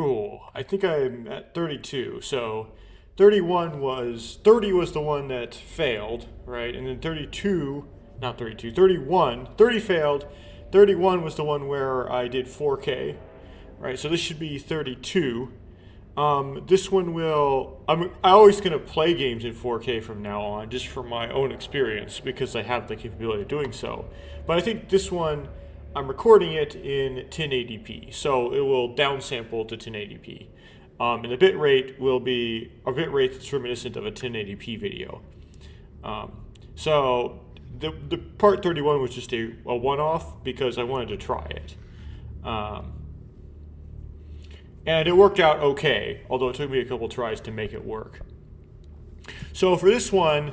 Oh, I think I'm at 32. So 30 was the one that failed, right? And then 32, not 32, 31, 30 failed. 31 was the one where I did 4K, right? So this should be 32. This one will, I'm always going to play games in 4K from now on, just from my own experience, because I have the capability of doing so. But I think this one, I'm recording it in 1080p, so it will downsample to 1080p. And the bit rate will be a bit rate that's reminiscent of a 1080p video. So the part 31 was just a one-off because I wanted to try it. And it worked out okay, although it took me a couple tries to make it work. So for this one,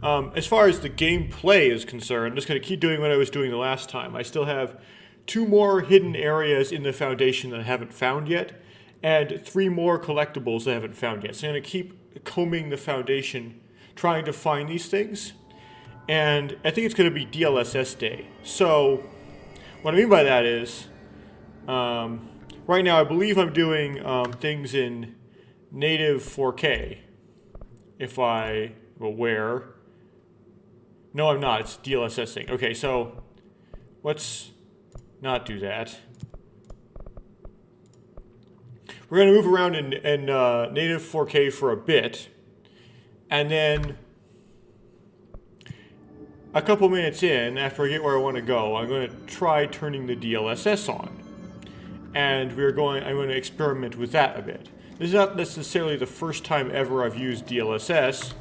as far as the gameplay is concerned, I'm just going to keep doing what I was doing the last time. I still have 2 more hidden areas in the foundation that I haven't found yet, and 3 more collectibles I haven't found yet. So I'm going to keep combing the foundation, trying to find these things. And I think it's going to be DLSS day. So what I mean by that is, right now I believe I'm doing things in native 4K. If I, well, where? No, I'm not. It's DLSSing. Okay, so let's not do that. We're going to move around in native 4K for a bit, and then a couple minutes in, after I get where I want to go, I'm going to try turning the DLSS on. And I'm going to experiment with that a bit. This is not necessarily the first time ever I've used DLSS.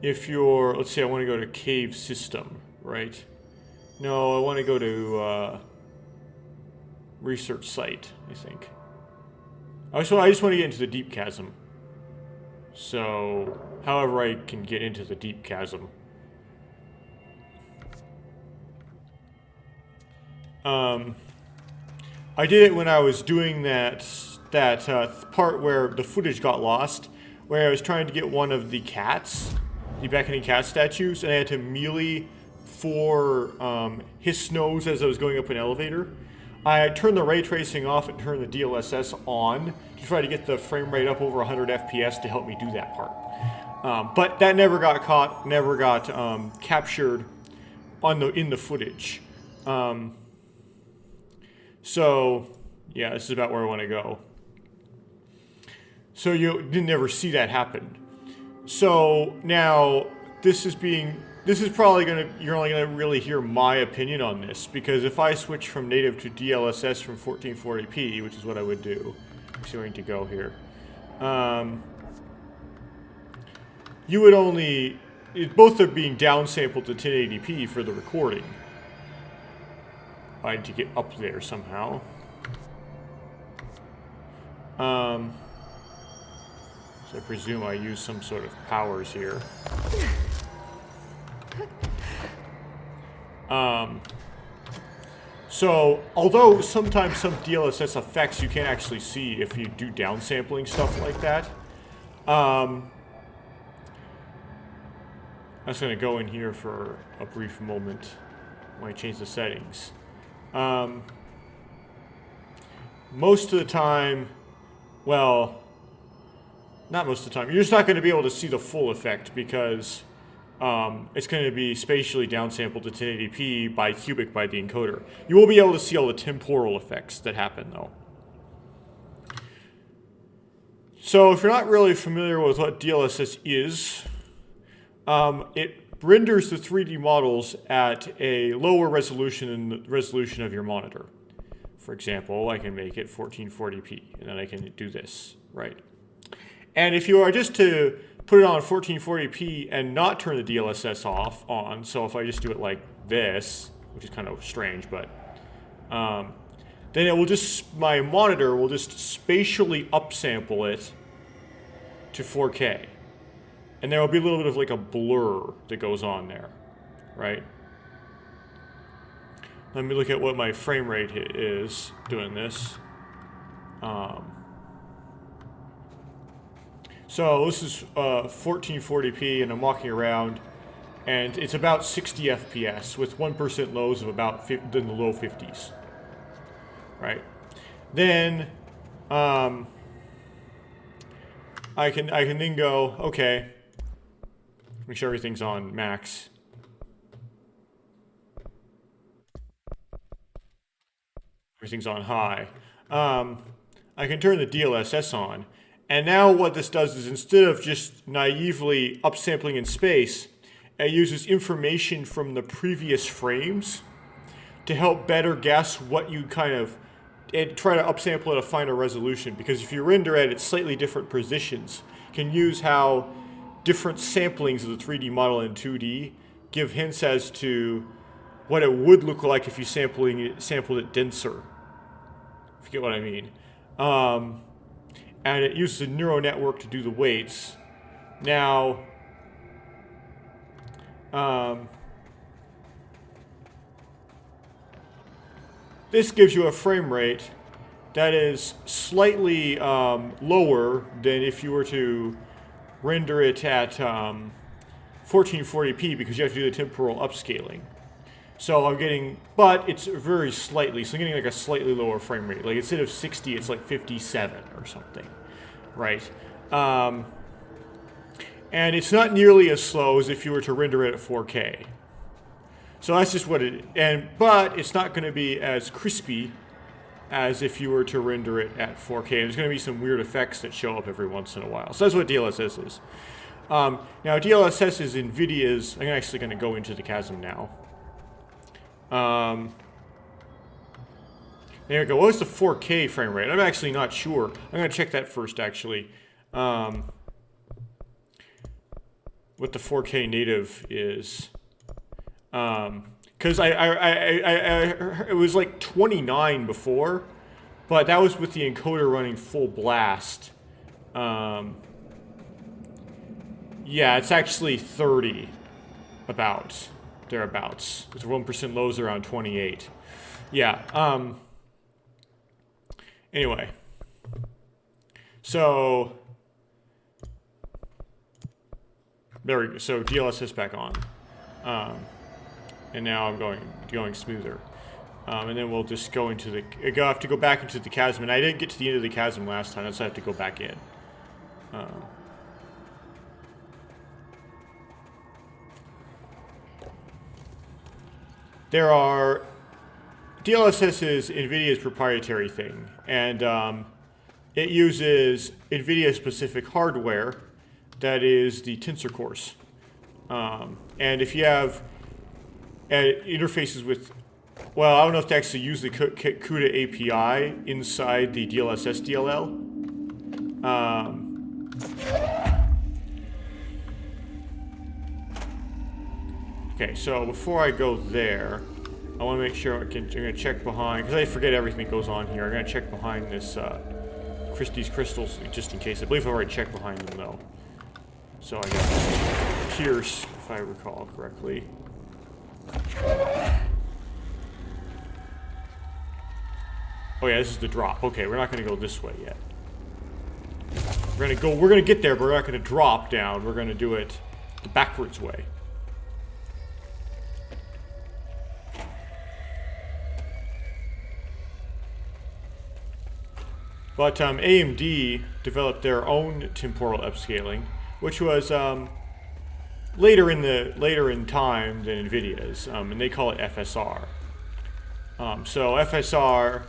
If you're, let's say I want to go to cave system, right? No, I want to go to research site, I think. I just want to get into the deep chasm. So, however I can get into the deep chasm. I did it when I was doing that part where the footage got lost, where I was trying to get one of the cats, the beckoning cat statues, and I had to melee for his nose as I was going up an elevator. I turned the ray tracing off and turned the DLSS on to try to get the frame rate up over 100 FPS to help me do that part. But that never got caught, never got captured in the footage. So, yeah, this is about where I want to go. So you didn't ever see that happen. So now this is probably you're only gonna really hear my opinion on this, because if I switch from native to DLSS from 1440p, which is what I would do, I'm going to go here. You would only, both are being downsampled to 1080p for the recording. I need to get up there somehow. So I presume I use some sort of powers here. So, although sometimes some DLSS effects you can't actually see if you do downsampling stuff like that, I'm just going to go in here for a brief moment when I change the settings. Most of the time, well, not most of the time, you're just not going to be able to see the full effect because it's going to be spatially downsampled to 1080p by cubic by the encoder. You will be able to see all the temporal effects that happen, though. So if you're not really familiar with what DLSS is, it renders the 3D models at a lower resolution than the resolution of your monitor. For example, I can make it 1440p, and then I can do this, right? And if you are just to put it on 1440p and not turn the DLSS on, so if I just do it like this, which is kind of strange, but then it will my monitor will just spatially upsample it to 4K. And there will be a little bit of like a blur that goes on there, right? Let me look at what my frame rate is doing this. So this is 1440p, and I'm walking around, and it's about 60 FPS with 1% lows of about in the low 50s. right? Then I can then go, okay, make sure everything's on max. Everything's on high. I can turn the DLSS on. And now what this does is, instead of just naively upsampling in space, it uses information from the previous frames to help better guess what you kind of, and try to upsample at a finer resolution. Because if you render at its slightly different positions, you can use how different samplings of the 3D model in 2D give hints as to what it would look like if you sampled it denser. If you get what I mean. And it uses a neural network to do the weights. Now, this gives you a frame rate that is slightly lower than if you were to render it at 1440p, because you have to do the temporal upscaling. So I'm getting, but it's very slightly, so I'm getting like a slightly lower frame rate. Like instead of 60, it's like 57 or something, right? And it's not nearly as slow as if you were to render it at 4K. So that's just what it, but it's not going to be as crispy as if you were to render it at 4K. And there's going to be some weird effects that show up every once in a while. So that's what DLSS is. Now DLSS is NVIDIA's, I'm actually going to go into the chasm now. There we go. What's the 4K frame rate? I'm actually not sure. I'm going to check that first, actually. What the 4K native is. Because it was like 29 before, but that was with the encoder running full blast. Yeah, it's actually 30, about. Thereabouts. It's 1% lows around 28. Yeah. Anyway. So there we go. So DLSS back on. And now I'm going smoother. And then we'll just go into the. I have to go back into the chasm, and I didn't get to the end of the chasm last time. That's why I have to go back in. There are, DLSS is NVIDIA's proprietary thing, and it uses NVIDIA-specific hardware that is the tensor cores. And if you have interfaces with, well, I don't know if to actually use the CUDA API inside the DLSS DLL. Okay, so before I go there, I want to make sure I'm going to check behind, because I forget everything that goes on here. I'm going to check behind this, these crystals, just in case. I believe I've already checked behind them, though. So I got Pierce, if I recall correctly. Oh yeah, this is the drop. Okay, we're not going to go this way yet. We're going to get there, but we're not going to drop down. We're going to do it the backwards way. But AMD developed their own temporal upscaling, which was later in time than NVIDIA's, and they call it FSR. So FSR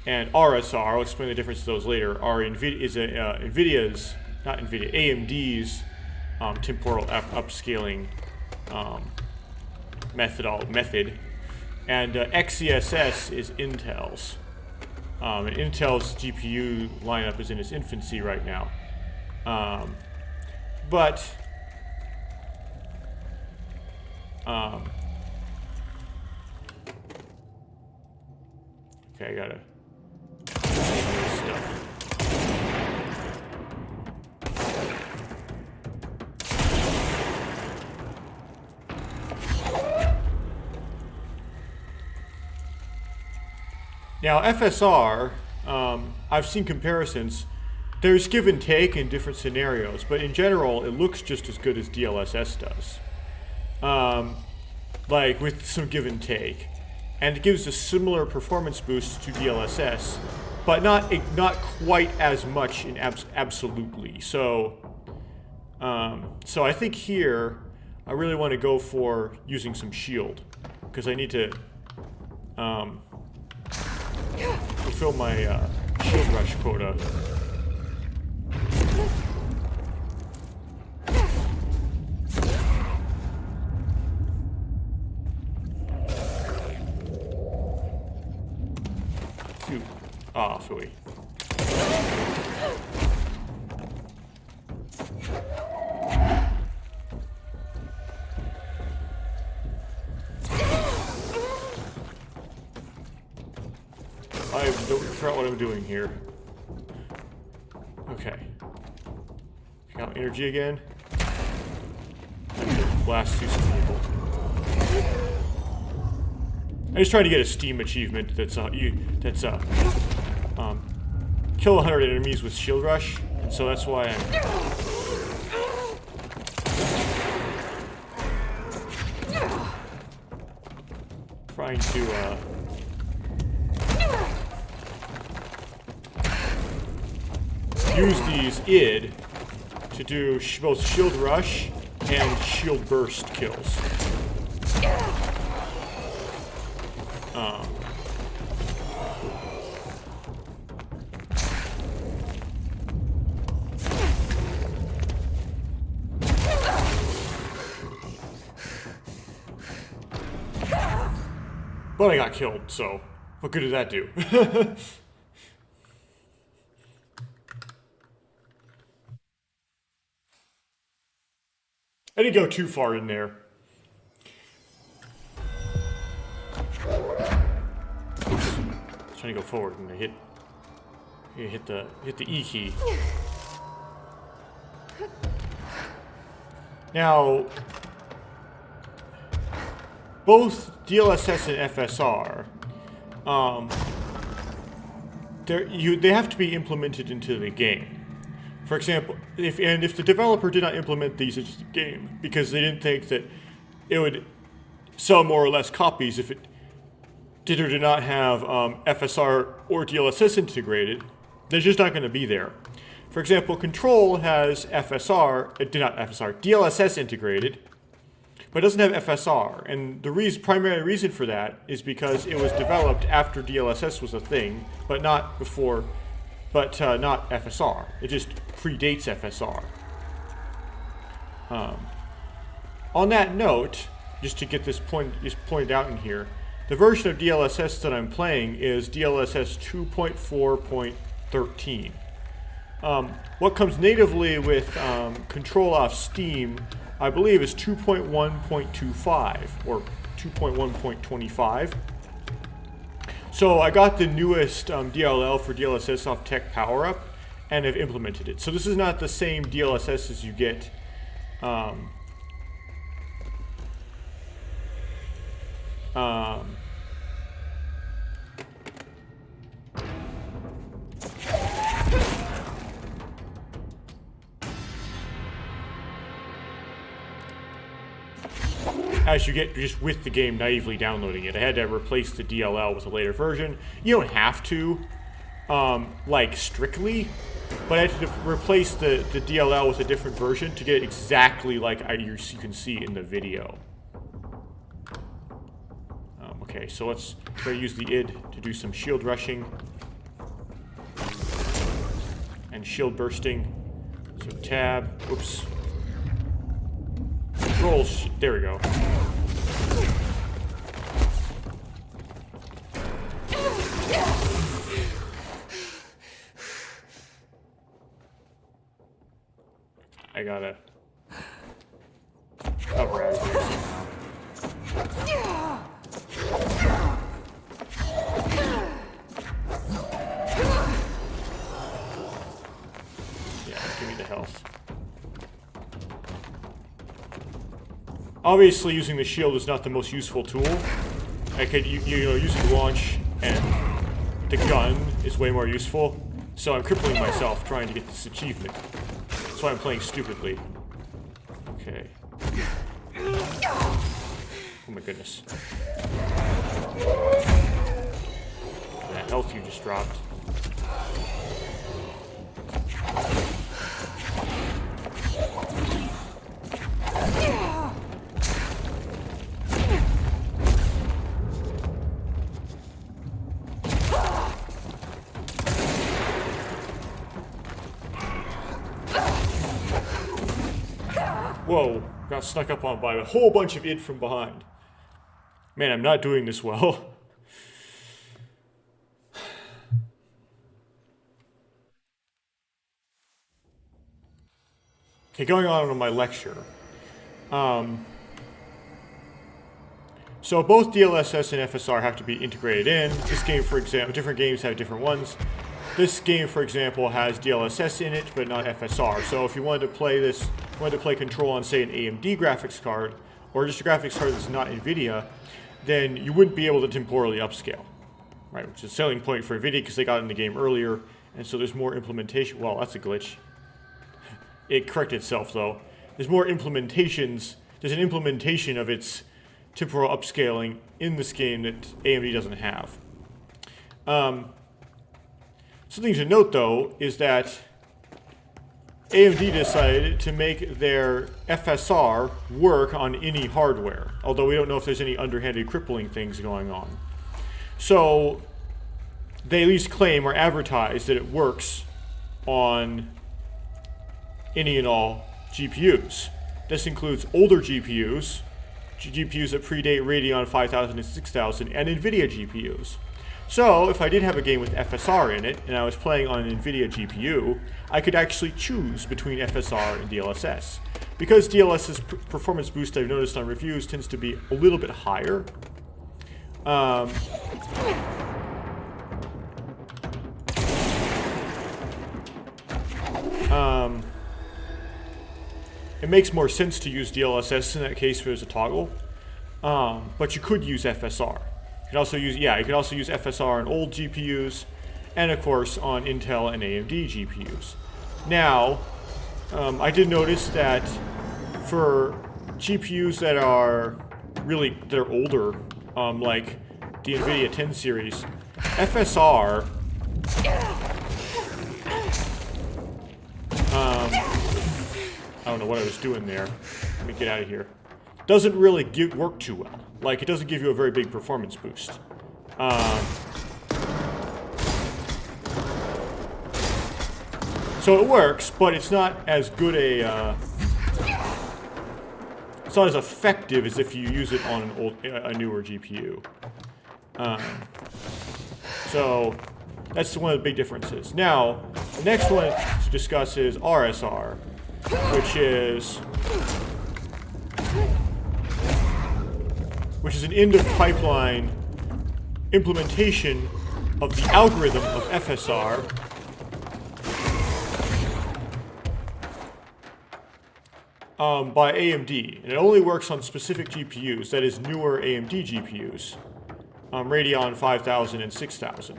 and RSR, I'll explain the difference of those later, are NVIDIA's, not NVIDIA, AMD's temporal upscaling method, and XeSS is Intel's. And Intel's GPU lineup is in its infancy right now. But okay, I gotta stuff. Now, FSR, I've seen comparisons. There's give and take in different scenarios, but in general, it looks just as good as DLSS does. Like, with some give and take. and it gives a similar performance boost to DLSS, but not quite as much in absolutely. So, so I think here I really want to go for using some shield because I need to fulfill my shield rush quota. Ah, phooey. I don't figure out what I'm doing here. Okay. Got energy again. Blast through some people. I'm just trying to get a Steam achievement that's kill 100 enemies with shield rush, and so that's why I'm trying to use these id to do both shield rush and shield burst kills. But I got killed, so what good did that do? I didn't go too far in there. Oops. I was trying to go forward and I hit the E key. Now, both DLSS and FSR, they have to be implemented into the game. For example, if the developer did not implement these into the game because they didn't think that it would sell more or less copies if it did or did not have FSR or DLSS integrated, they're just not going to be there. For example, Control has DLSS integrated, but it doesn't have FSR, and the primary reason for that is because it was developed after DLSS was a thing, but not before, not FSR. It just predates FSR. On that note, just to get this point pointed out in here, the version of DLSS that I'm playing is DLSS 2.4.13. What comes natively with Control off Steam, I believe, is 2.1.25 or 2.1.25. So I got the newest DLL for DLSS off Tech PowerUp and have implemented it. So this is not the same DLSS as you get as you get just with the game naively downloading it. I had to replace the DLL with a later version. You don't have to, like strictly, but I had to replace the DLL with a different version to get it exactly like you can see in the video. Okay, so let's try to use the id to do some shield rushing and shield bursting. So tab, oops. Control, there we go. I gotta cover out here somehow. Yeah, give me the health. Obviously, using the shield is not the most useful tool. I could, using launch and the gun is way more useful. So I'm crippling myself trying to get this achievement. That's why I'm playing stupidly. Okay. Oh my goodness. health you just dropped. Whoa, got snuck up on by a whole bunch of id from behind. Man, I'm not doing this well. Okay, going on with my lecture. So both DLSS and FSR have to be integrated in. This game, for example, different games have different ones. This game, for example, has DLSS in it, but not FSR. So if you wanted to play this, wanted to play Control on, say, an AMD graphics card, or just a graphics card that's not NVIDIA, then you wouldn't be able to temporally upscale, right? Which is a selling point for NVIDIA because they got in the game earlier, and so there's more implementation. Well, that's a glitch. It corrected itself, though. There's more implementations. There's an implementation of its temporal upscaling in this game that AMD doesn't have. Something to note, though, is that AMD decided to make their FSR work on any hardware, although we don't know if there's any underhanded crippling things going on. So they at least claim or advertise that it works on any and all GPUs. This includes older GPUs, GPUs that predate Radeon 5000 and 6000, and NVIDIA GPUs. So if I did have a game with FSR in it, and I was playing on an NVIDIA GPU, I could actually choose between FSR and DLSS. Because DLSS performance boost, I've noticed on reviews, tends to be a little bit higher. It makes more sense to use DLSS in that case if there's a toggle, but you could use FSR. You could also use, you could also use FSR on old GPUs, and of course on Intel and AMD GPUs. Now, I did notice that for GPUs that are older, like the NVIDIA 10 series, FSR I don't know what I was doing there. Let me get out of here. Doesn't really work too well. Like, it doesn't give you a very big performance boost. So it works, but it's not as good it's not as effective as if you use it on a newer GPU. So that's one of the big differences. Now, the next one to discuss is RSR, which is an end-of-pipeline implementation of the algorithm of FSR by AMD. And it only works on specific GPUs, that is newer AMD GPUs, Radeon 5000 and 6000.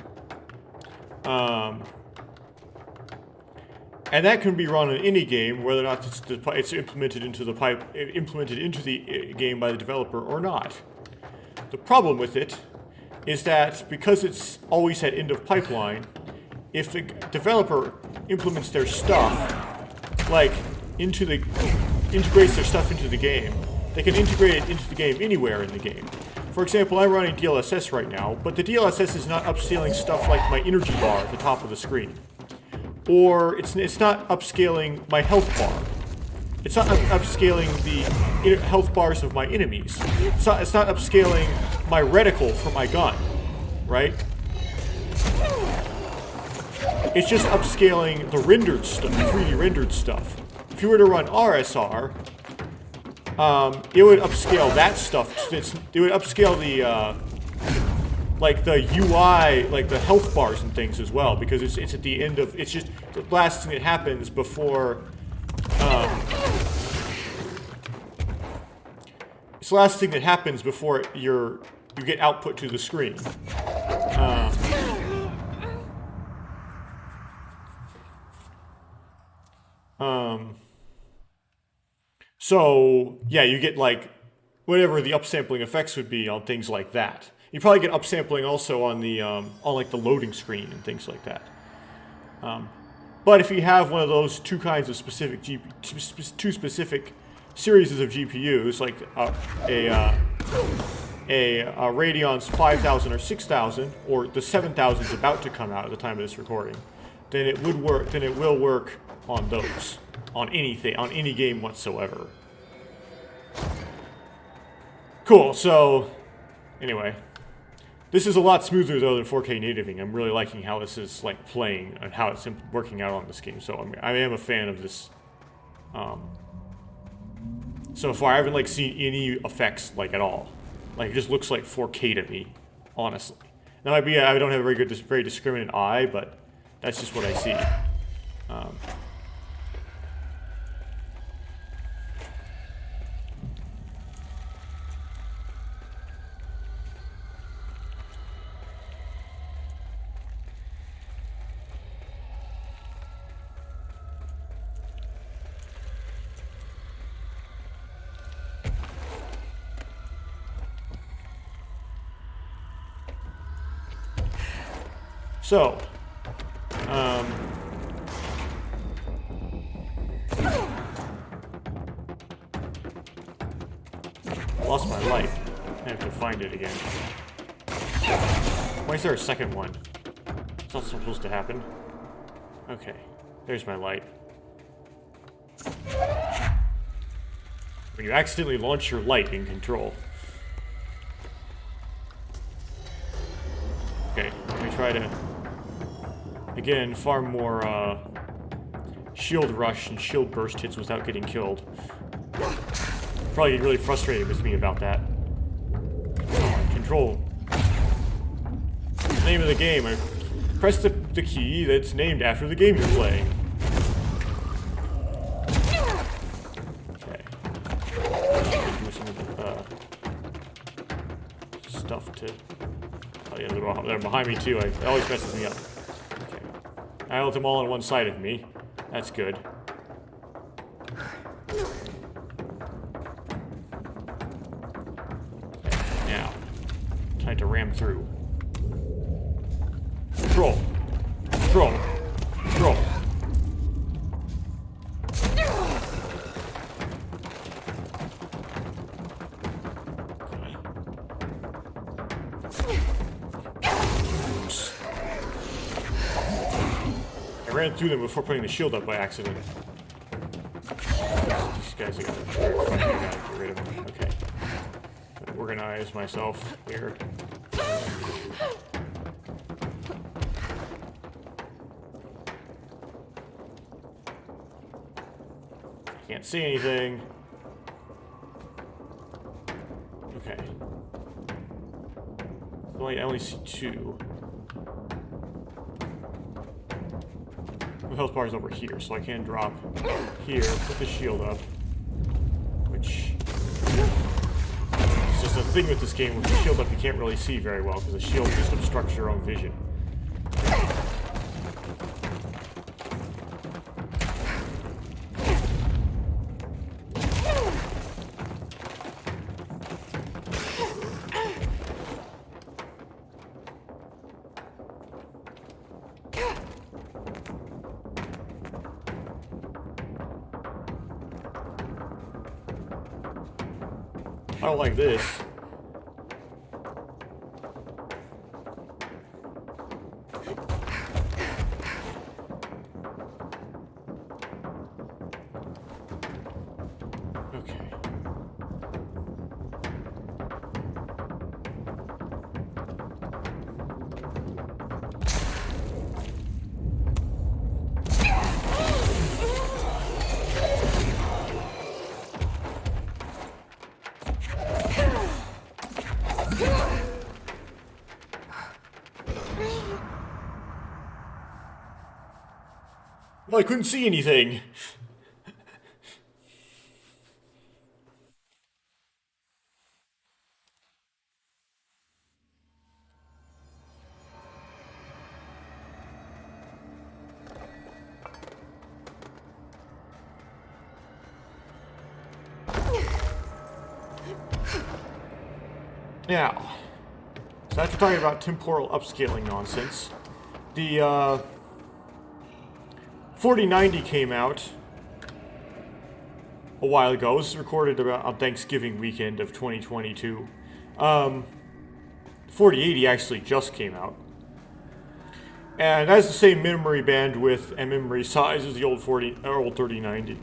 And that can be run on any game, whether or not it's implemented into the game by the developer or not. The problem with it is that because it's always had end of pipeline, if the developer implements their stuff, like integrates their stuff into the game, they can integrate it into the game anywhere in the game. For example, I'm running DLSS right now, but the DLSS is not upscaling stuff like my energy bar at the top of the screen. Or it's not upscaling my health bar. It's not upscaling the health bars of my enemies. It's not upscaling my reticle for my gun, right? It's just upscaling the rendered stuff, the 3D rendered stuff. If you were to run RSR, it would upscale that stuff. It would upscale the like the UI, like the health bars and things as well, because it's at the end of, it's just the last thing that happens before, it's the last thing that happens before you get output to the screen. So yeah, you get like whatever the upsampling effects would be on things like that. You probably get upsampling also on the on like the loading screen and things like that. But if you have one of those two kinds of specific two specific series of GPUs, like a Radeon's 5000 or 6000, or the 7000 is about to come out at the time of this recording, then it would work. Then it will work on those, on anything, on any game whatsoever. Cool. So, anyway, this is a lot smoother though than 4K nativing. I'm really liking how this is like playing and how it's working out on this game. So I am a fan of this. So far, I haven't like seen any effects like at all. Like, it just looks like 4K to me, honestly. That might be, I don't have a very discriminant eye, but that's just what I see. So, lost my light. I have to find it again. Why is there a second one? It's not supposed to happen. Okay, there's my light. When you accidentally launch your light in Control. Okay, let me try to... Again, far more shield rush and shield burst hits without getting killed. Probably get really frustrated with me about that. Control. The name of the game. I press the key that's named after the game you're playing. Okay. Do some stuff to... Oh yeah, they're behind me too. It always messes me up. Okay. I let them all on one side of me. That's good. Now, time to ram through. Control. Control. Control. I ran through them before putting the shield up by accident. These guys are gonna get rid of them. Okay. Organize myself here. Can't see anything. Okay. Well, I only see two. The health bar is over here, so I can drop here, put the shield up. Which is just a thing with this game. With the shield up, you can't really see very well because the shield just obstructs your own vision. I don't like this. Okay. Well, I couldn't see anything. Now, after talking about temporal upscaling nonsense, the 4090 came out a while ago. This was recorded about on Thanksgiving weekend of 2022. 4080 actually just came out. And it has the same memory bandwidth and memory size as the old 3090.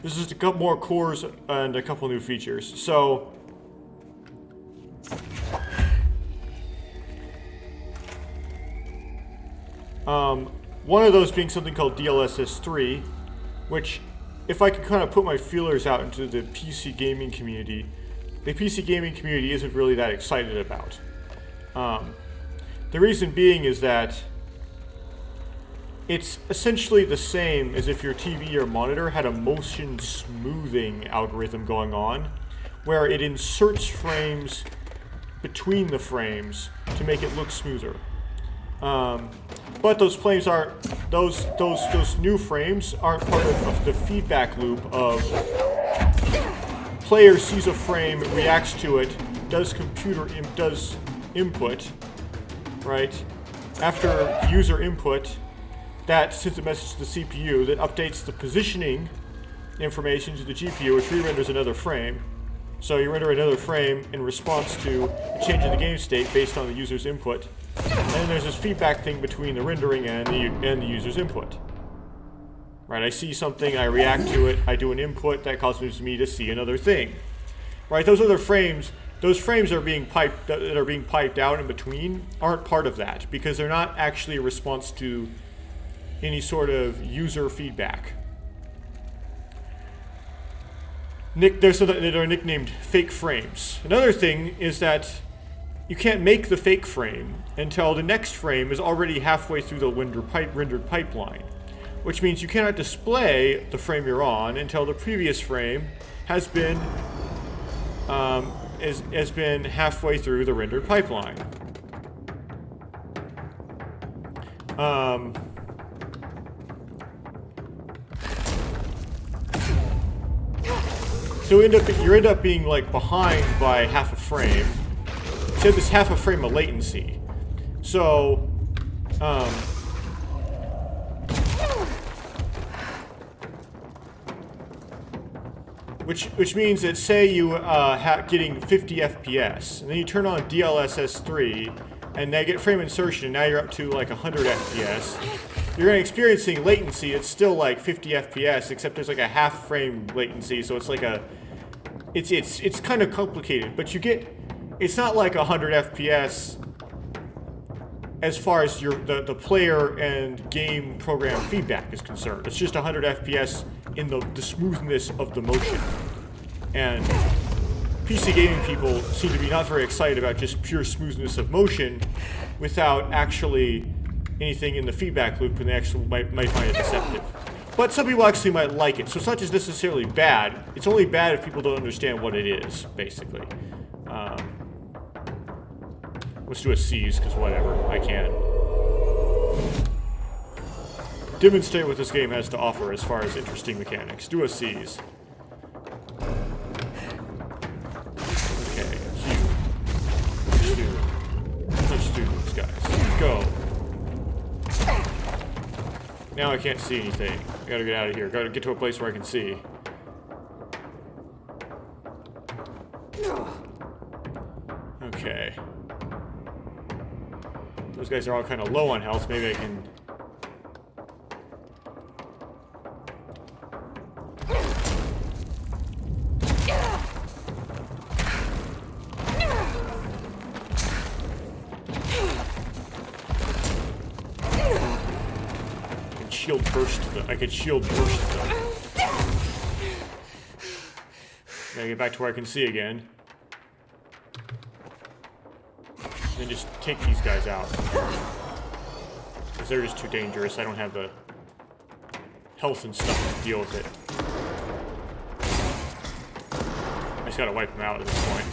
This is a couple more cores and a couple new features. So, one of those being something called DLSS 3, which, if I could kind of put my feelers out into the PC gaming community, the PC gaming community isn't really that excited about. The reason being is that it's essentially the same as if your TV or monitor had a motion smoothing algorithm going on, where it inserts frames between the frames to make it look smoother. But those frames aren't, those new frames aren't part of the feedback loop of player sees a frame, reacts to it, does input, right? After user input, that sends a message to the CPU that updates the positioning information to the GPU, which re-renders another frame. So you render another frame in response to a change in the game state based on the user's input. And then there's this feedback thing between the rendering and the user's input. Right, I see something, I react to it, I do an input, that causes me to see another thing. Right, those other frames, those frames that are being piped out in between aren't part of that, because they're not actually a response to any sort of user feedback. They're nicknamed fake frames. Another thing is that you can't make the fake frame until the next frame is already halfway through the rendered pipeline, which means you cannot display the frame you're on until the previous frame has been halfway through the rendered pipeline. So you end up being like behind by half a frame. So this half a frame of latency. So, which means that say you getting 50 FPS, and then you turn on DLSS 3, and they get frame insertion, and now you're up to like 100 FPS. You're experiencing latency. It's still like 50 FPS, except there's like a half frame latency. So it's like it's kind of complicated, but you get. It's not like 100 FPS as far as the player and game program feedback is concerned. It's just 100 FPS in the smoothness of the motion. And PC gaming people seem to be not very excited about just pure smoothness of motion without actually anything in the feedback loop, and they actually might find it deceptive. But some people actually might like it, so it's not just necessarily bad. It's only bad if people don't understand what it is, basically. Let's do a C's, because whatever, I can. Demonstrate what this game has to offer as far as interesting mechanics. Do a C's. Okay, Let's do these guys. Go. Now I can't see anything. I gotta get out of here. Gotta get to a place where I can see. Okay. Those guys are all kind of low on health. Maybe I can... I could shield burst them. Gotta get back to where I can see again. And then just take these guys out. Because they're just too dangerous. I don't have the health and stuff to deal with it. I just gotta wipe them out at this point.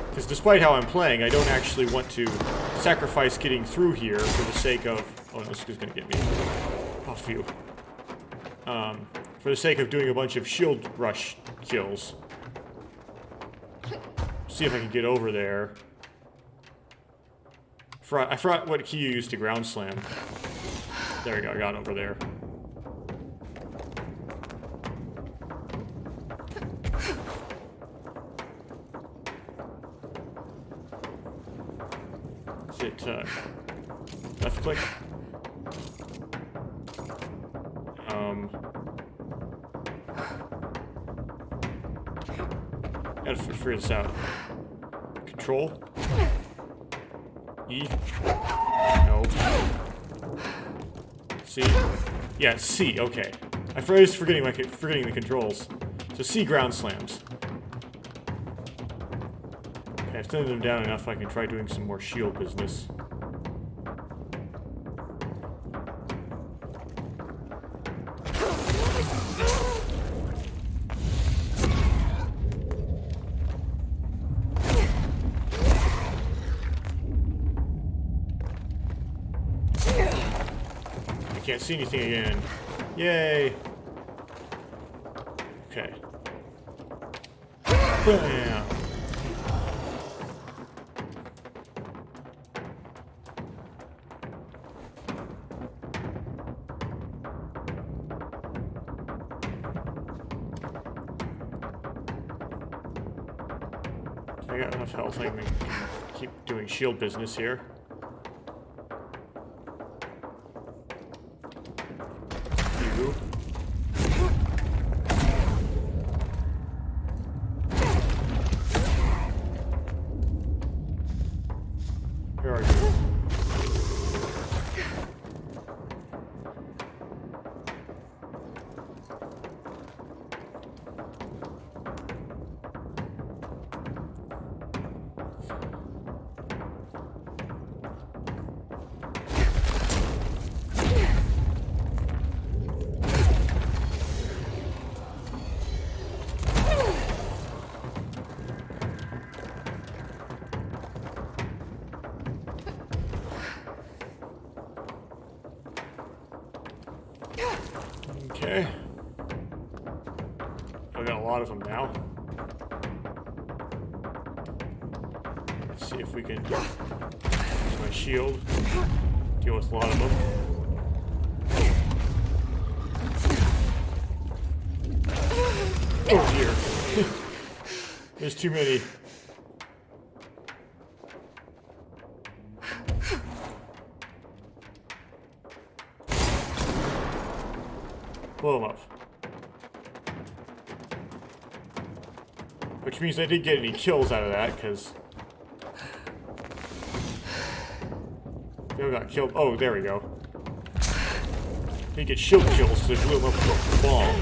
Because despite how I'm playing, I don't actually want to sacrifice getting through here for the sake of... Oh, no, this is going to get me. Oh, phew. for the sake of doing a bunch of shield rush kills. See if I can get over there. I forgot what key you used to ground slam. There we go, I got over there. Is it left click? Gotta figure this out. Control? E? No. C? Yeah, C, okay. I was forgetting the controls. So C ground slams. Okay, I've turned them down enough I can try doing some more shield business. Can't see anything again. Yay! Okay. Bam! I got enough health I can keep doing shield business here. Where are you? Okay. I've got a lot of them now. Let's see if we can use my shield. Deal with a lot of them. Oh dear. There's too many. Blow them up. Which means I didn't get any kills out of that, because they all got killed. Oh, there we go. Didn't get shield kills because I blew them up with a bomb.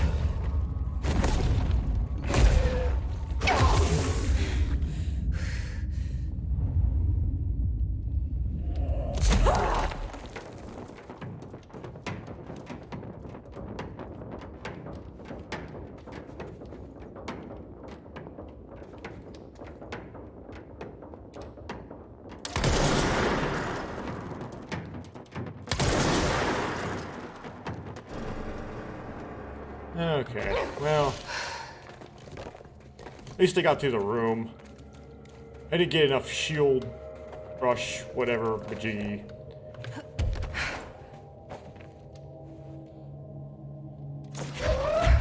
Okay, well, at least I got through the room. I didn't get enough shield, rush, whatever, majiggy.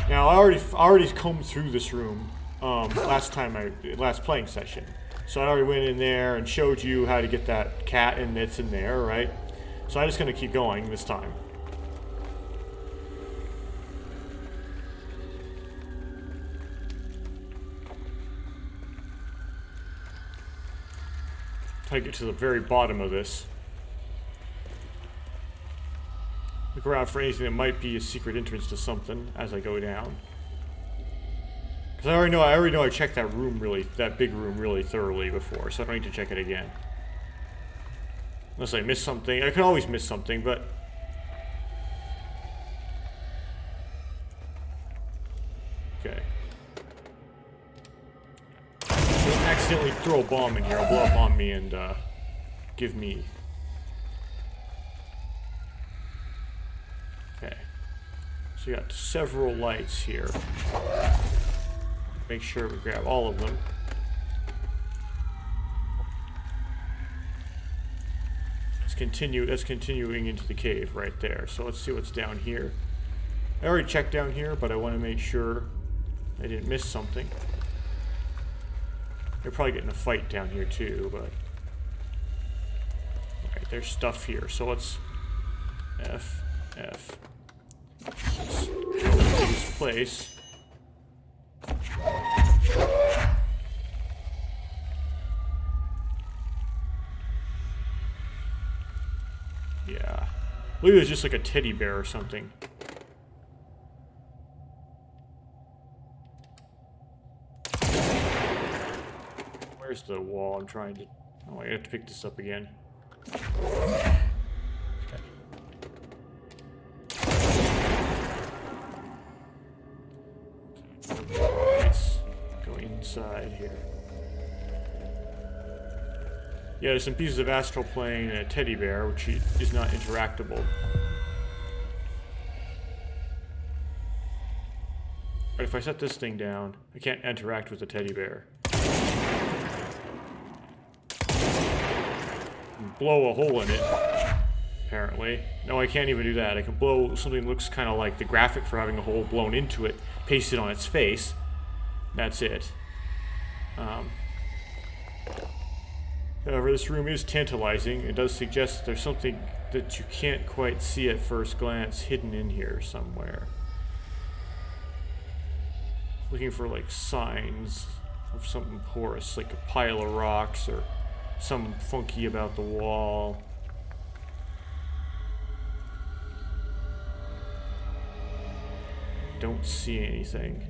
Now I already combed through this room last playing session. So I already went in there and showed you how to get that cat and it's in there, right? So I'm just gonna keep going this time. Try to get to the very bottom of this. Look around for anything that might be a secret entrance to something as I go down. Because I already know I checked that big room really thoroughly before, so I don't need to check it again. Unless I miss something. I can always miss something, but okay. Don't accidentally throw a bomb in here. I'll blow up on me and give me. Okay. So So we got several lights here. Make sure we grab all of them. That's continuing into the cave right there. So let's see what's down here. I already checked down here, but I want to make sure I didn't miss something. They're probably getting a fight down here too, but... Alright, there's stuff here. So let's... F. Let's go to this place. Yeah. I believe it was just like a teddy bear or something. Where's the wall? I'm trying to... Oh, I have to pick this up again. Okay. Let's go inside here. Yeah, there's some pieces of astral plane and a teddy bear, which is not interactable. But if I set this thing down, I can't interact with the teddy bear. Blow a hole in it, apparently. No, I can't even do that. I can blow something that looks kind of like the graphic for having a hole blown into it, paste it on its face. That's it. However, this room is tantalizing. It does suggest there's something that you can't quite see at first glance hidden in here somewhere. Looking for like signs of something porous, like a pile of rocks or something funky about the wall. Don't see anything.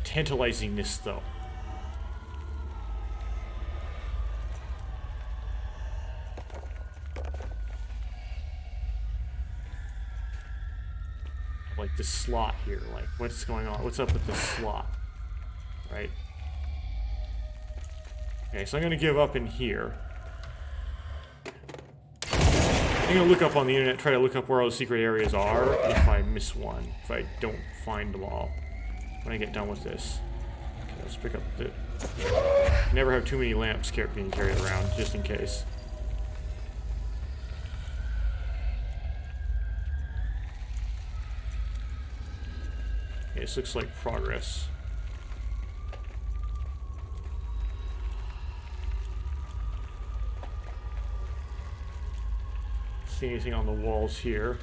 Tantalizingness, though. Like this slot here, like what's going on? What's up with this slot? Right? Okay, so I'm gonna give up in here. I'm gonna look up on the internet, try to look up where all the secret areas are if I miss one, if I don't find them all. When I get done with this. Okay, let's pick up the... Never have too many lamps being carried around, just in case. Okay, this looks like progress. See anything on the walls here?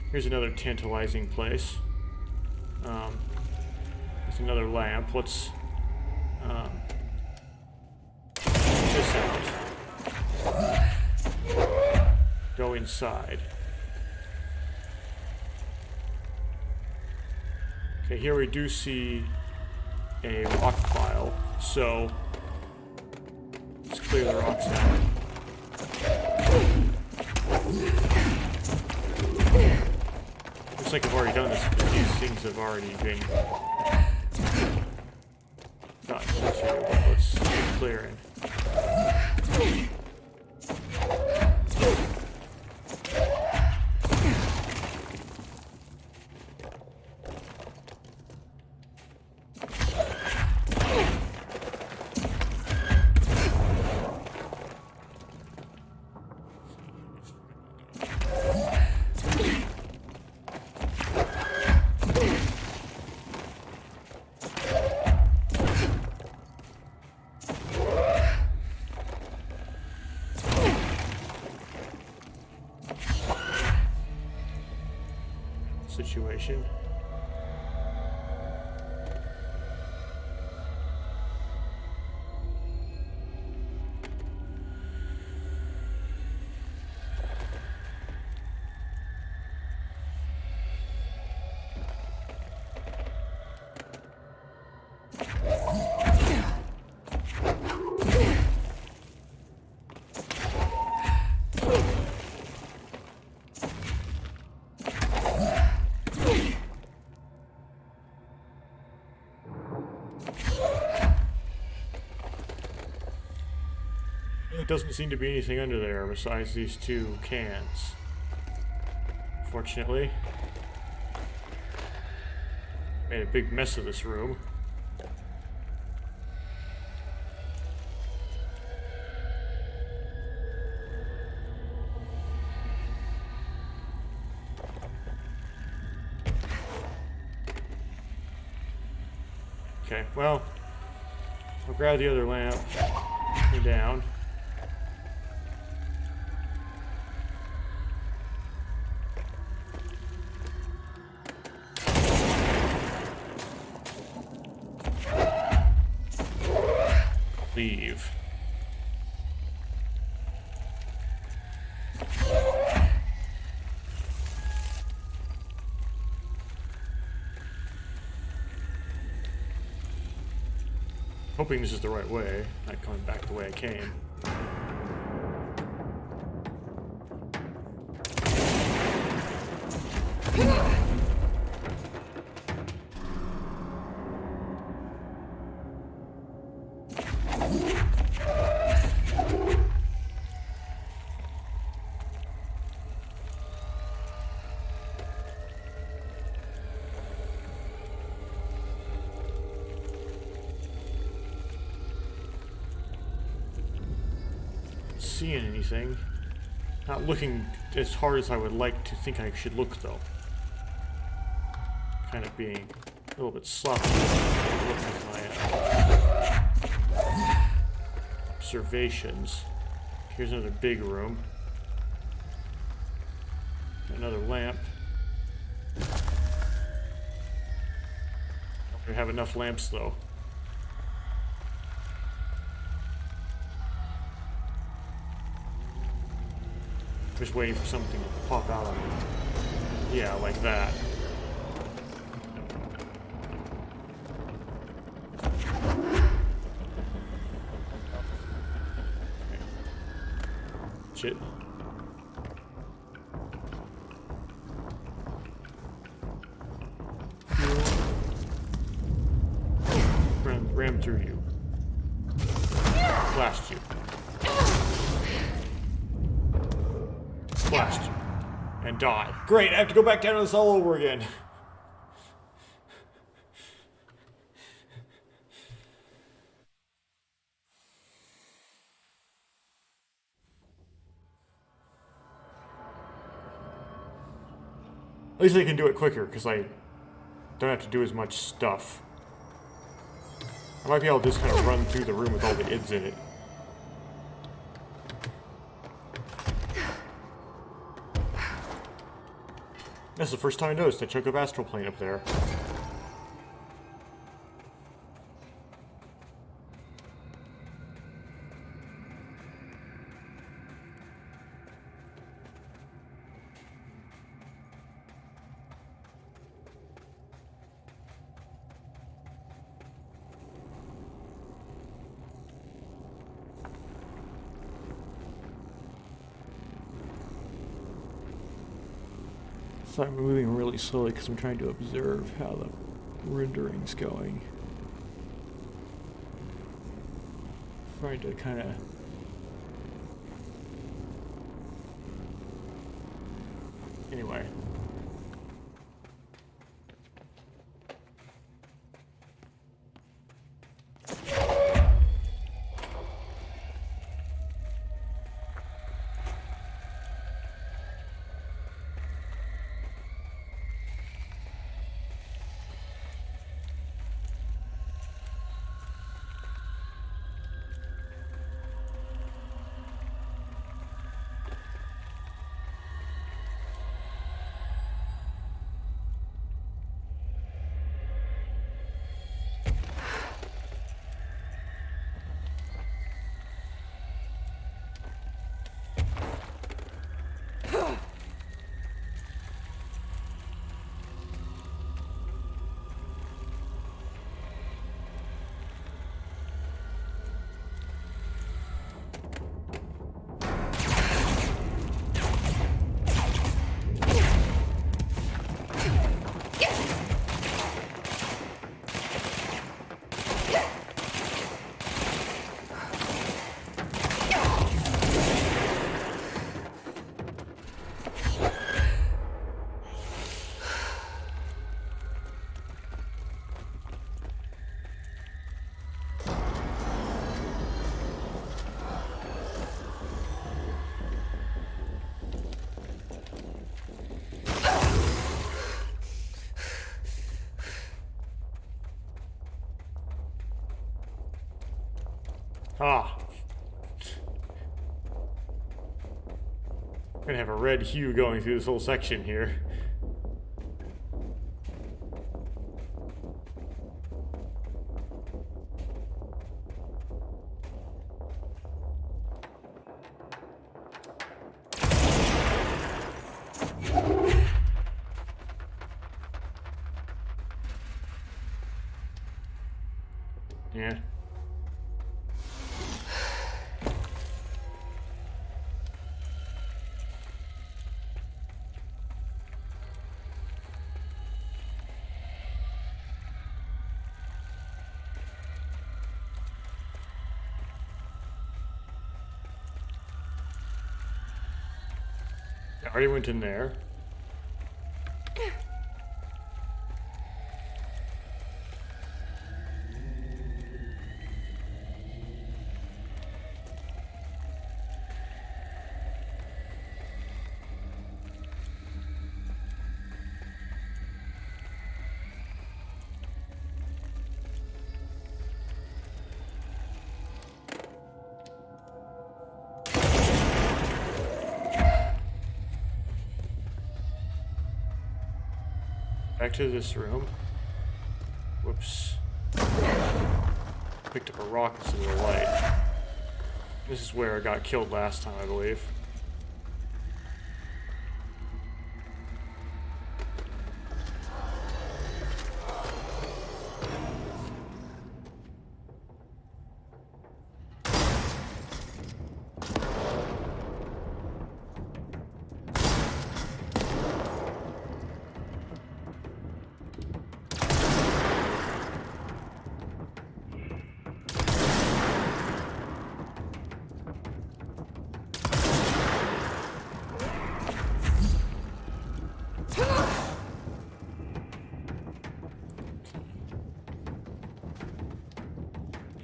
Here's another tantalizing place. There's another lamp. Let's check this out. Go inside. Okay, here we do see a rock pile, so let's clear the rocks out. Looks like I've already done this. These things have already been done. So let's keep clearing. Situation. doesn't seem to be anything under there besides these two cans. Fortunately. Made a big mess of this room. Okay, well, I'll grab the other lamp. Go down. Leave. Hoping this is the right way, not coming back the way I came. Seeing anything. Not looking as hard as I would like to think I should look, though. Kind of being a little bit sloppy with my observations. Here's another big room. Another lamp. Don't have enough lamps, though. Just waiting for something to pop out on me. Yeah, like that. Okay. Shit. Ram through you. Blast you. Blast you. And die. Great, I have to go back down to this all over again. At least I can do it quicker, because I don't have to do as much stuff. I might be able to just kind of run through the room with all the ids in it. That's the first time I noticed that chunk of astral plane up there. So I'm moving really slowly because I'm trying to observe how the rendering's going. Trying to kind of... Anyway. Ah. I'm gonna have a red hue going through this whole section here. Yeah. I already went in there. Back to this room. Whoops. Picked up a rock instead of a light. This is where I got killed last time, I believe.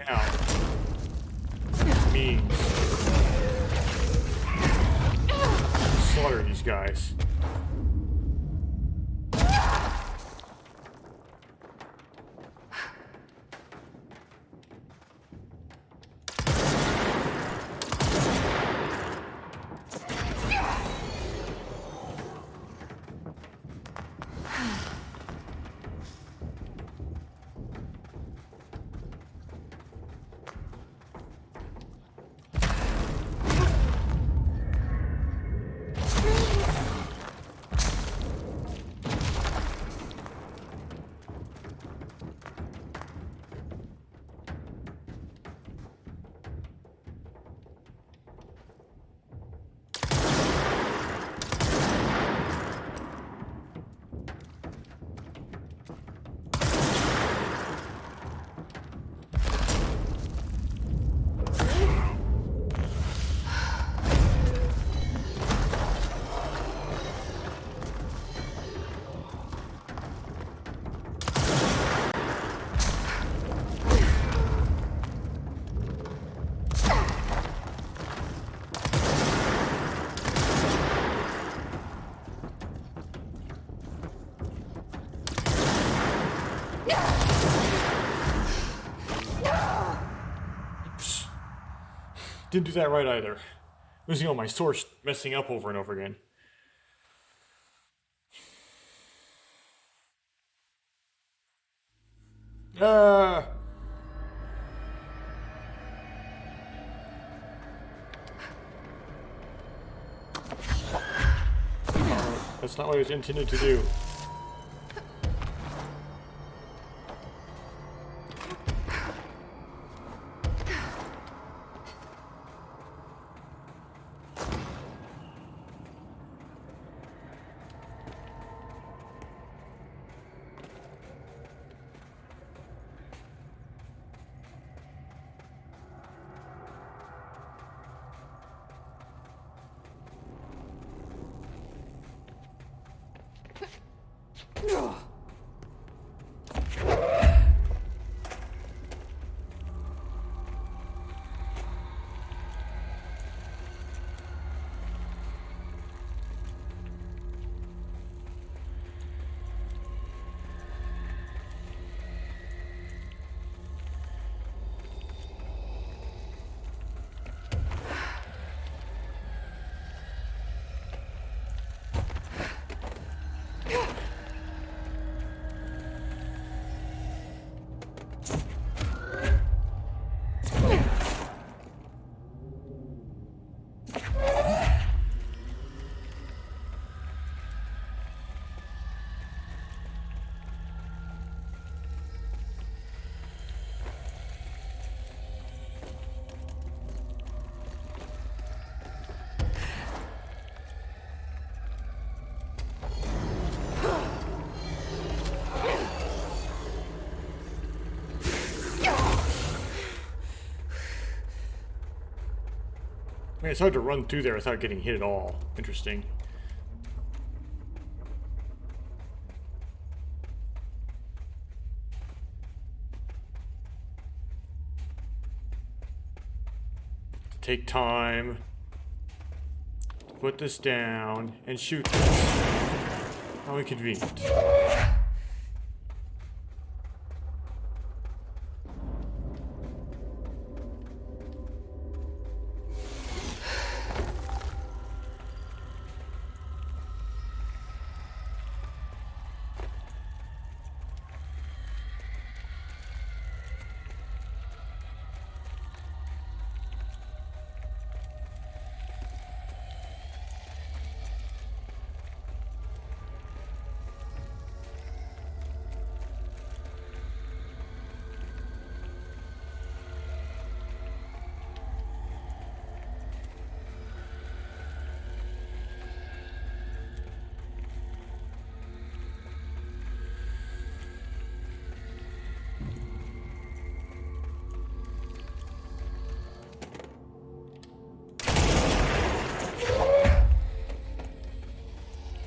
Now, means slaughter these guys. Didn't do that right either. Losing all my source, messing up over and over again. That's not what I was intended to do. mean, it's hard to run through there without getting hit at all. Interesting. Take time. Put this down and shoot this. How inconvenient.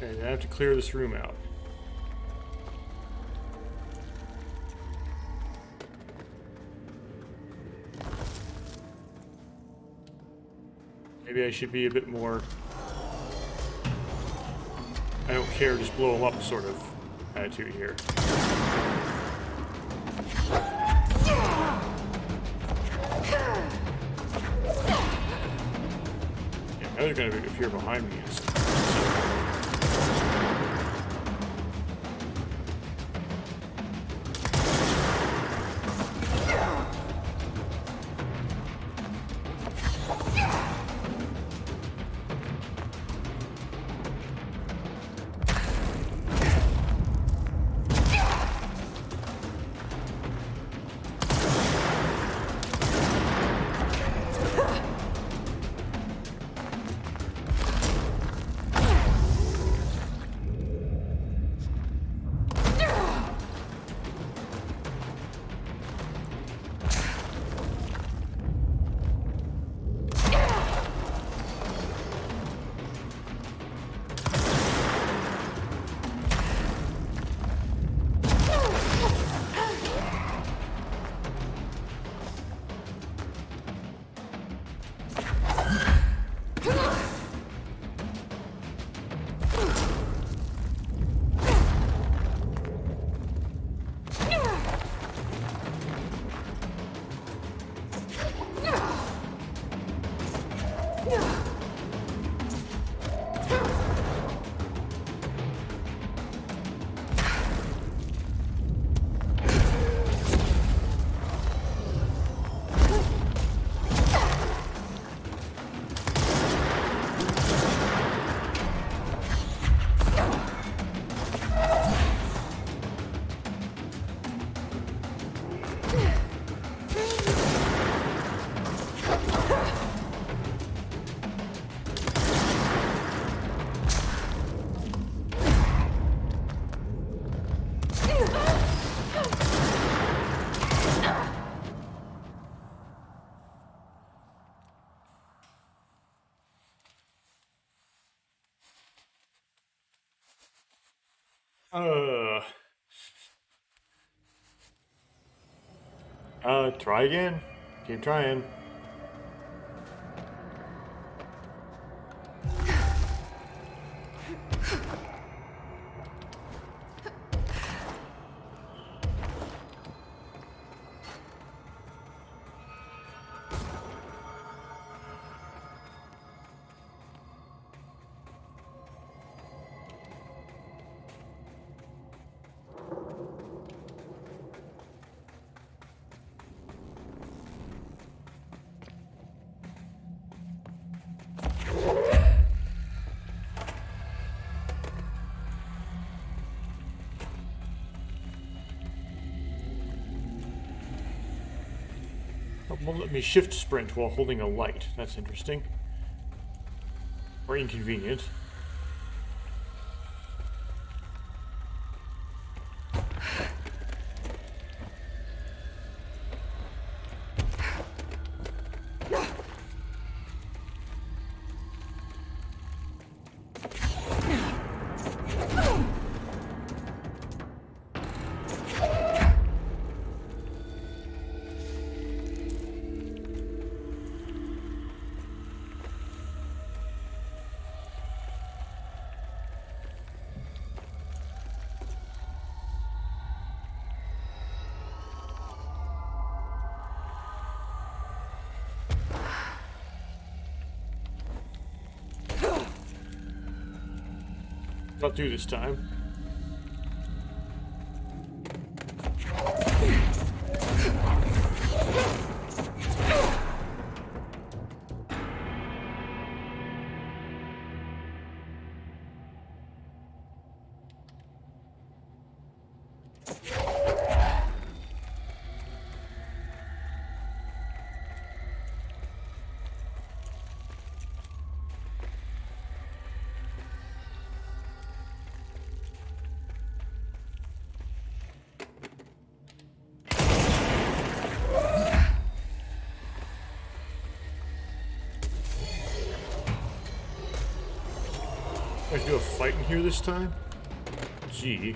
Okay, I have to clear this room out. Maybe I should be a bit more I don't care, just blow them up sort of attitude here. Yeah, now they're going to appear behind me. Try again. Keep trying. Won't let me shift sprint while holding a light. That's interesting. Or inconvenient. got through this time. I do a fight in here this time? Gee.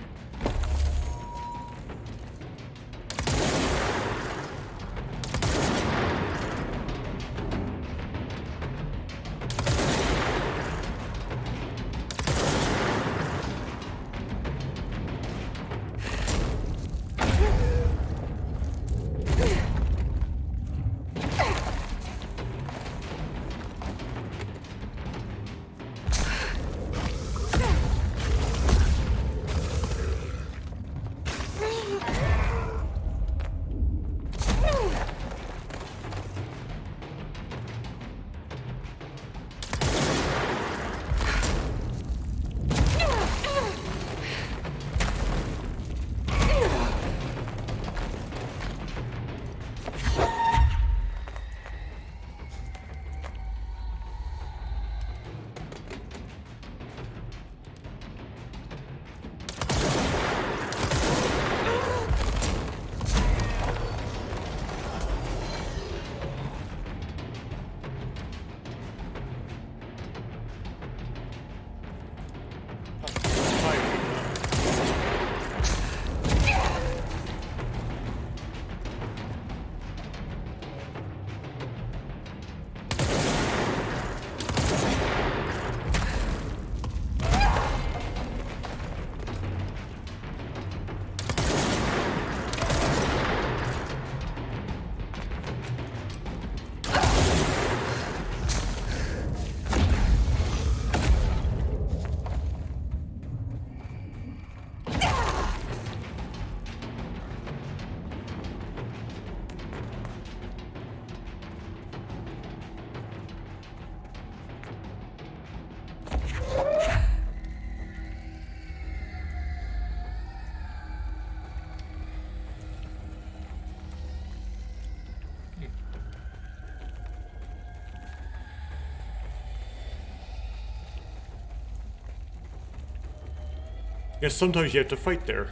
Guess sometimes you have to fight there.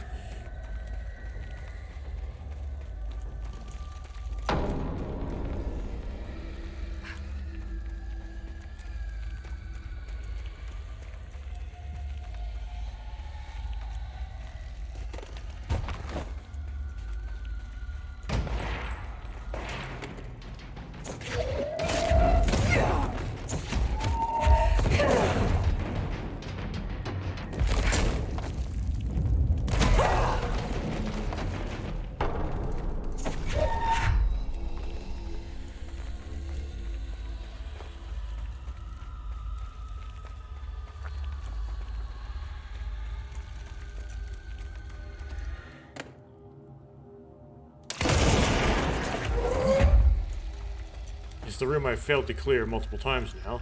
It's the room I've failed to clear multiple times now.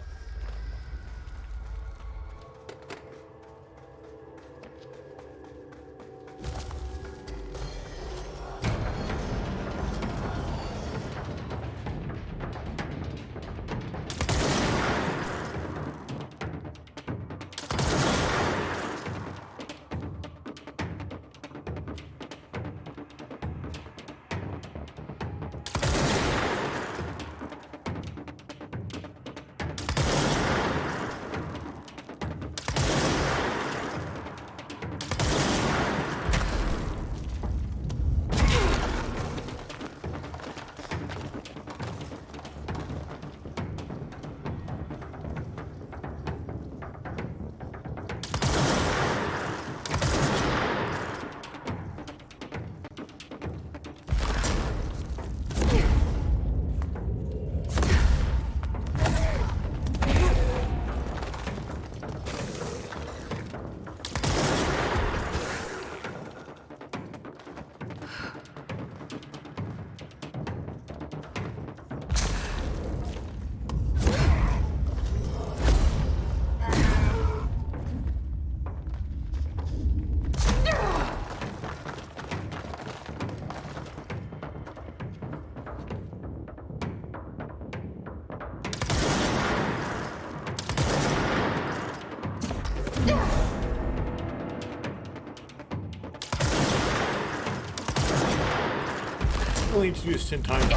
Only need to do this 10 times.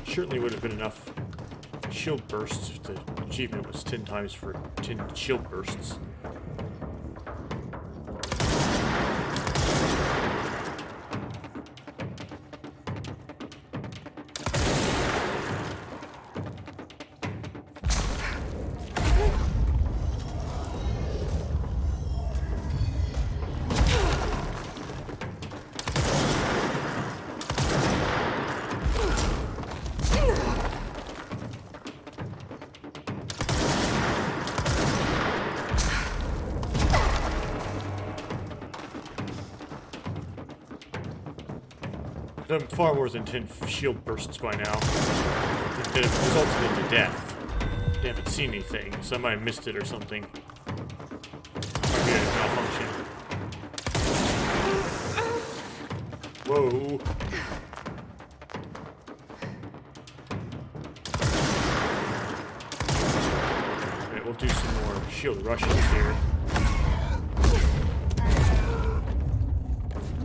Certainly would have been enough shield bursts if the achievement was 10 times for 10 shield bursts. Done far more than 10 shield bursts by now. That have resulted into death. They haven't seen anything, so I might have missed it or something. Might be a malfunction. Whoa. Okay, we'll do some more shield rushes here.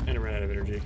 And I ran out of energy.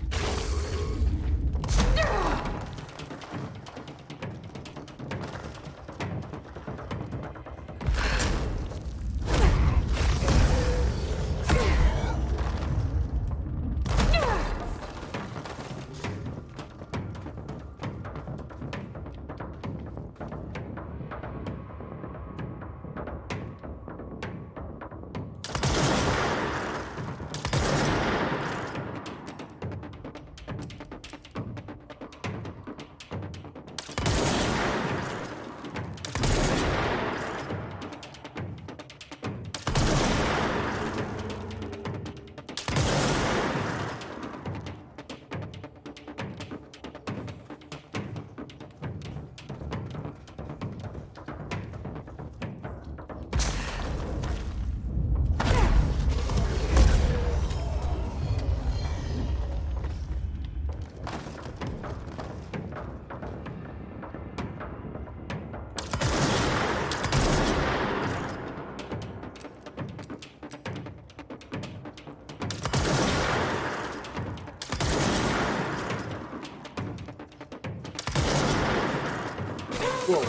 Whoa.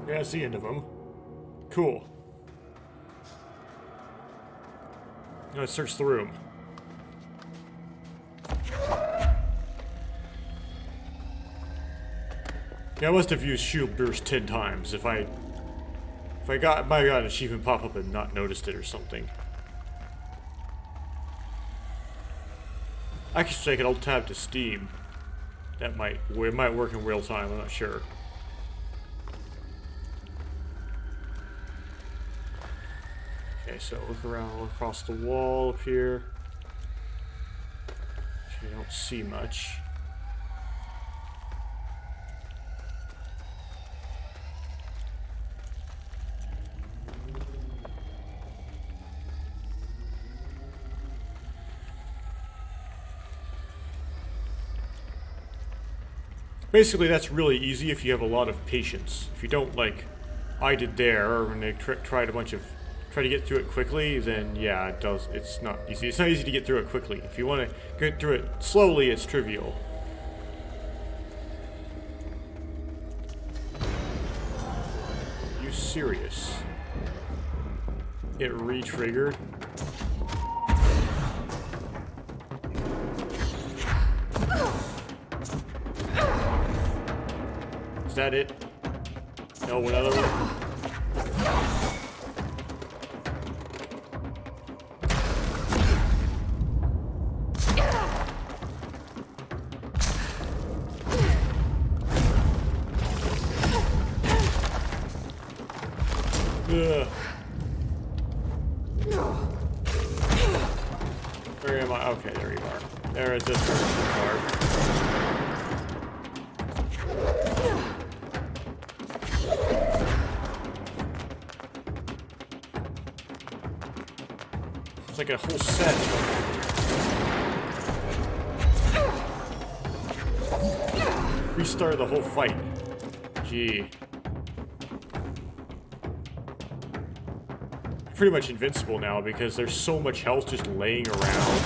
Yeah, that's the end of them. Cool. Now let's search the room. Yeah, I must have used shield burst 10 times. If I might have got an achievement pop up and not noticed it or something. I can alt tab to Steam. That might work in real time. I'm not sure. Okay, so look around, look across the wall up here. Actually, I don't see much. Basically, that's really easy if you have a lot of patience. If you don't, like I did there, or when they try to get through it quickly, then yeah, it's not easy. It's not easy to get through it quickly. If you want to get through it slowly, it's trivial. Are you serious? It re-triggered? Is that it? No, another one. Ugh. Where am I? Okay, there you are. There is this person's card. It's like a whole set. Restart the whole fight. Gee. Pretty much invincible now because there's so much health just laying around.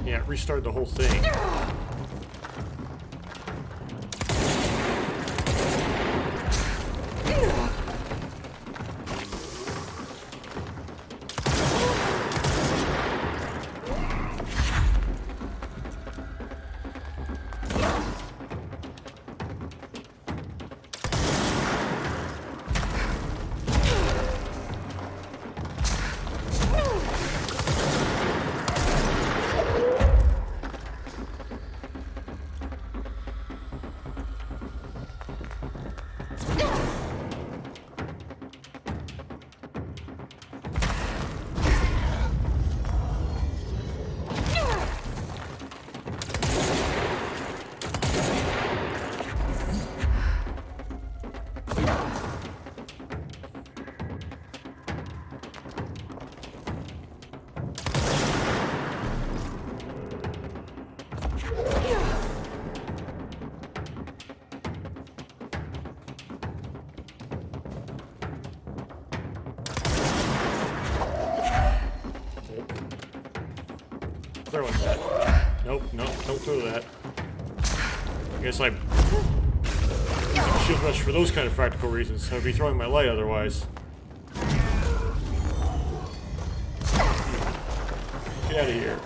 Yeah, restart the whole thing. Throwing that. Nope, nope, don't throw that. I guess I'm using shield rush for those kind of practical reasons. I'd be throwing my light otherwise. Get out of here.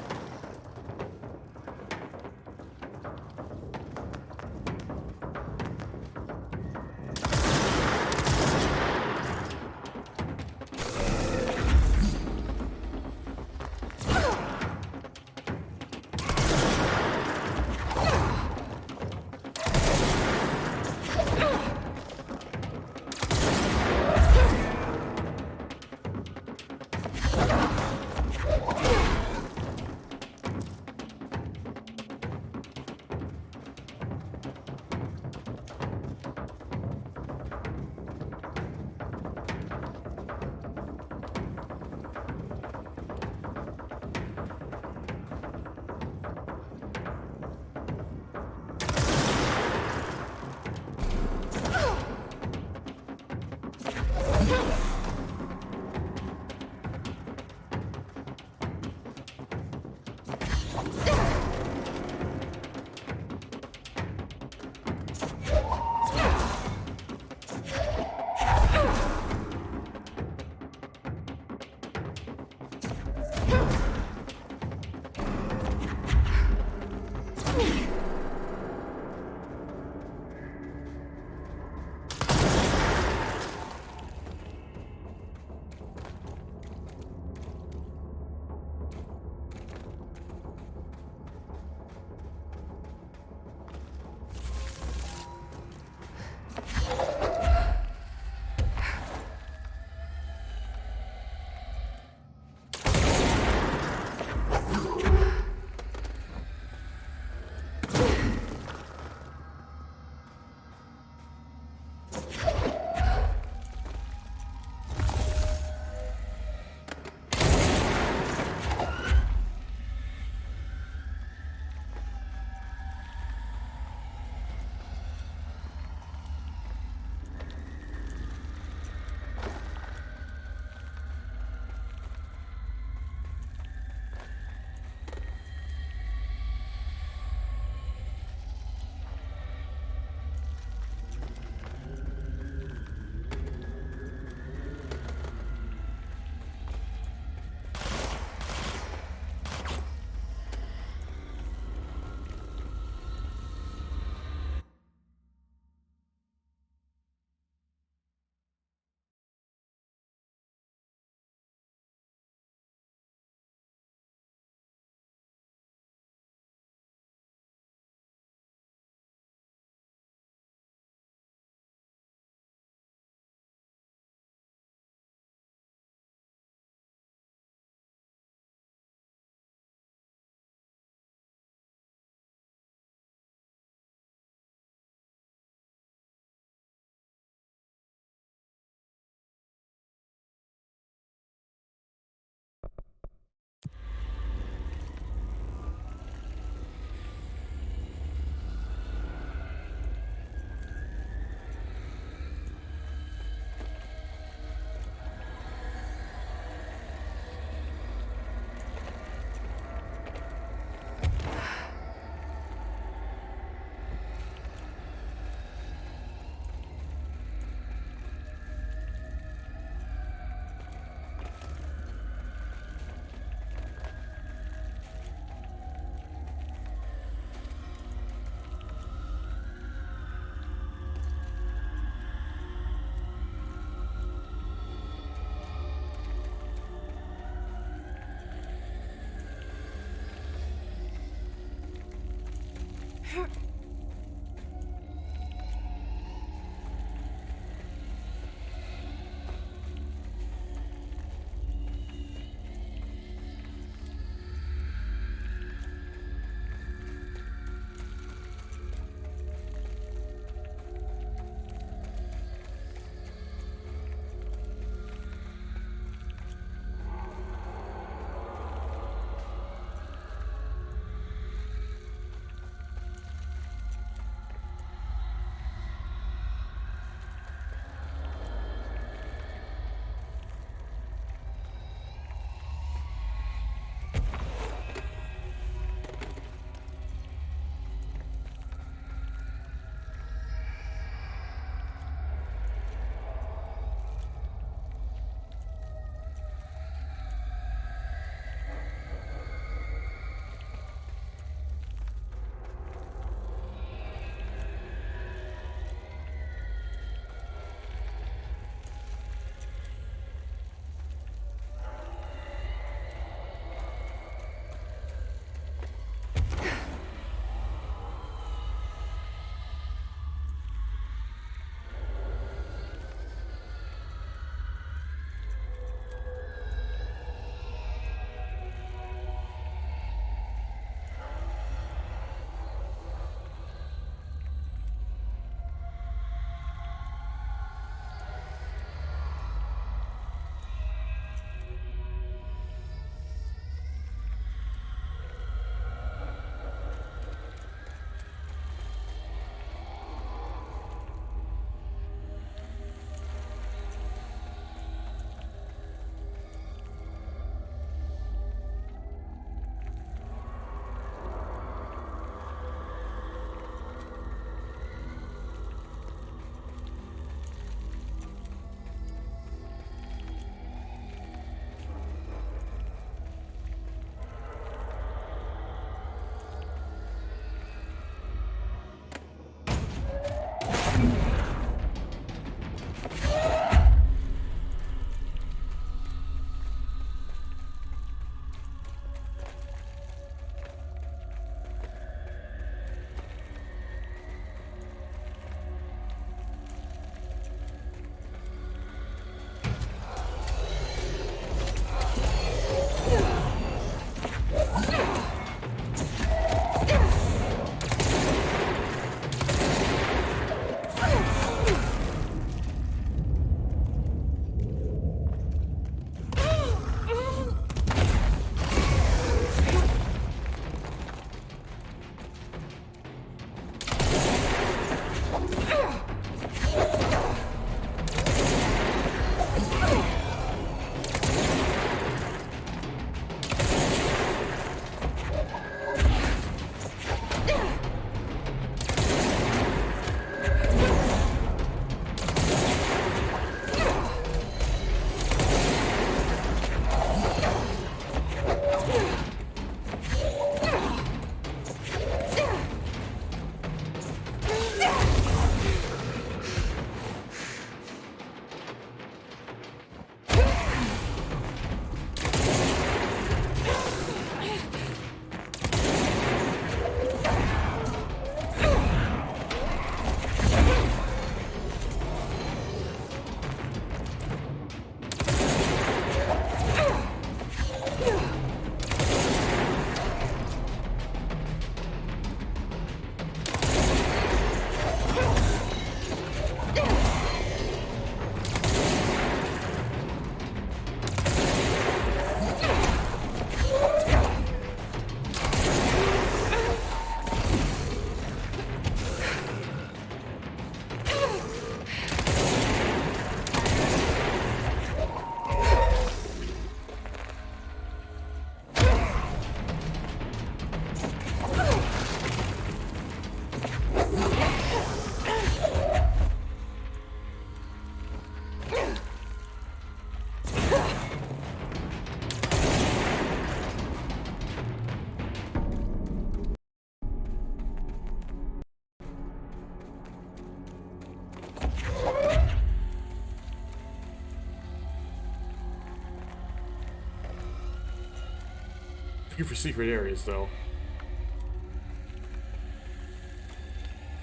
Looking for secret areas, though.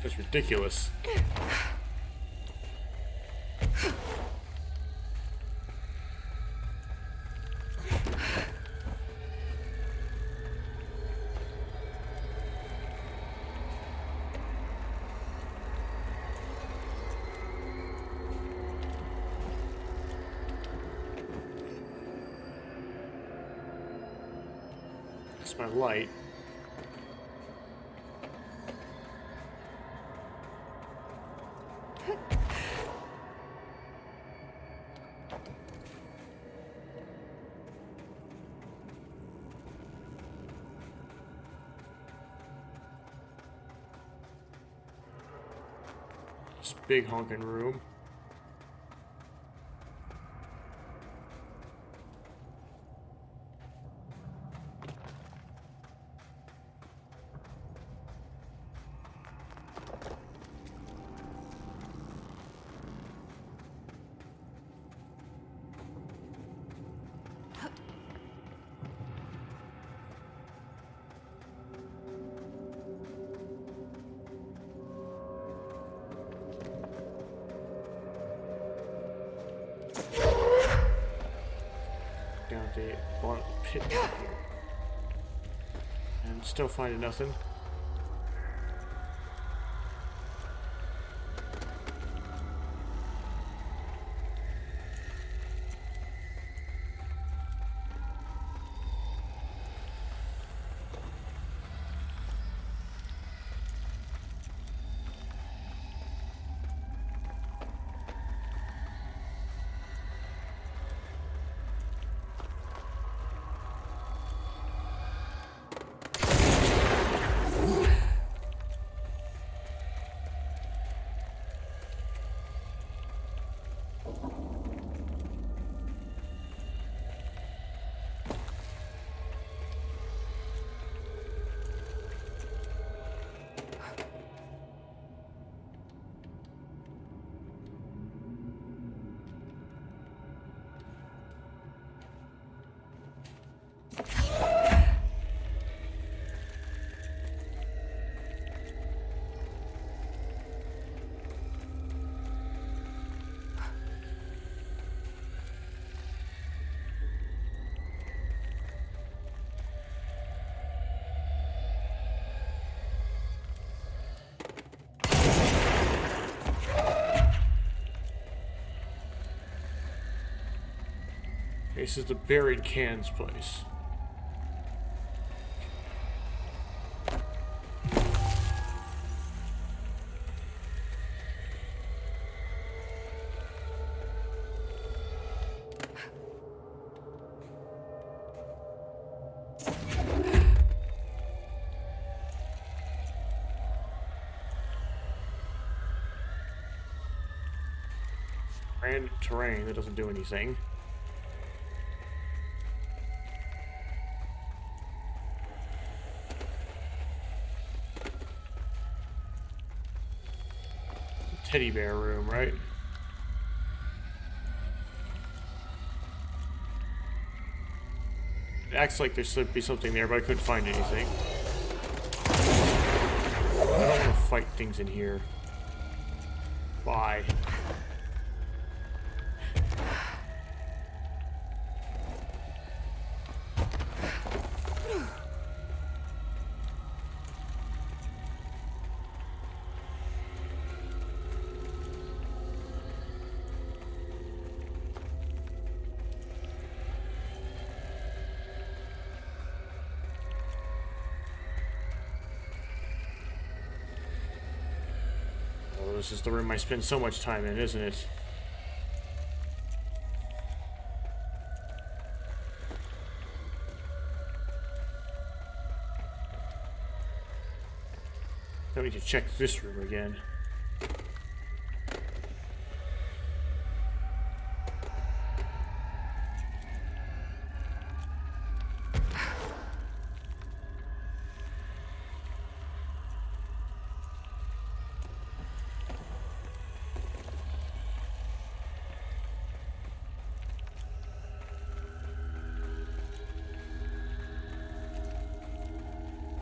That's ridiculous. That's my light. This big honking room. Down the bottom of the pit down here. And still finding nothing. This is the buried cans place. Random terrain that doesn't do anything. Teddy bear room, right? It acts like there should be something there, but I couldn't find anything. I don't want to fight things in here. Bye. This is the room I spend so much time in, isn't it? I need to check this room again.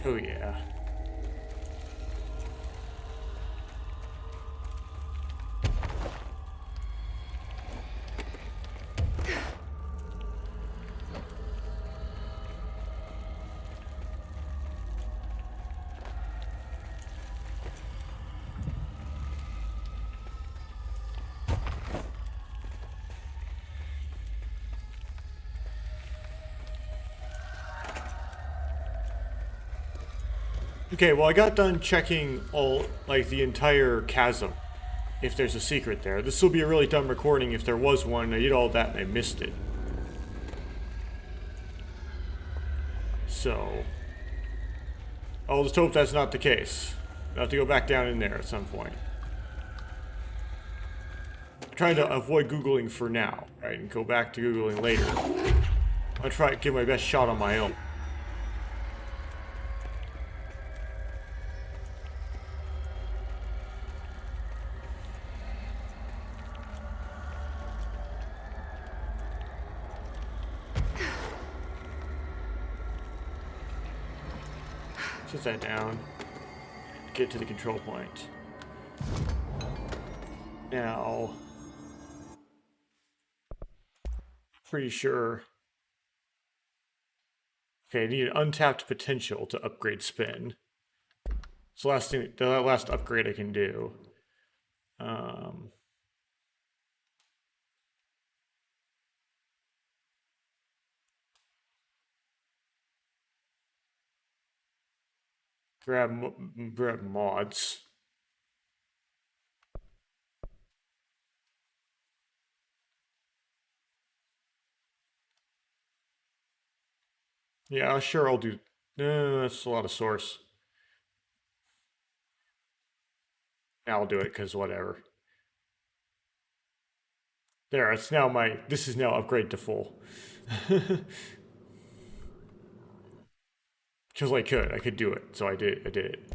Oh yeah. Okay, well I got done checking all, like, the entire chasm, if there's a secret there. This will be a really dumb recording if there was one, and I did all that and I missed it. So, I'll just hope that's not the case. I'll have to go back down in there at some point. I'm trying to avoid Googling for now, right, and go back to Googling later. I'll try to give my best shot on my own. Set that down. Get to the control point. Now, pretty sure. Okay, I need an untapped potential to upgrade spin. It's the last thing, the last upgrade I can do. Grab mods. Yeah, sure, I'll do. No, that's a lot of source. I'll do it because whatever. There, it's now my. This is now upgrade to full. Because I could do it, so I did. I did it.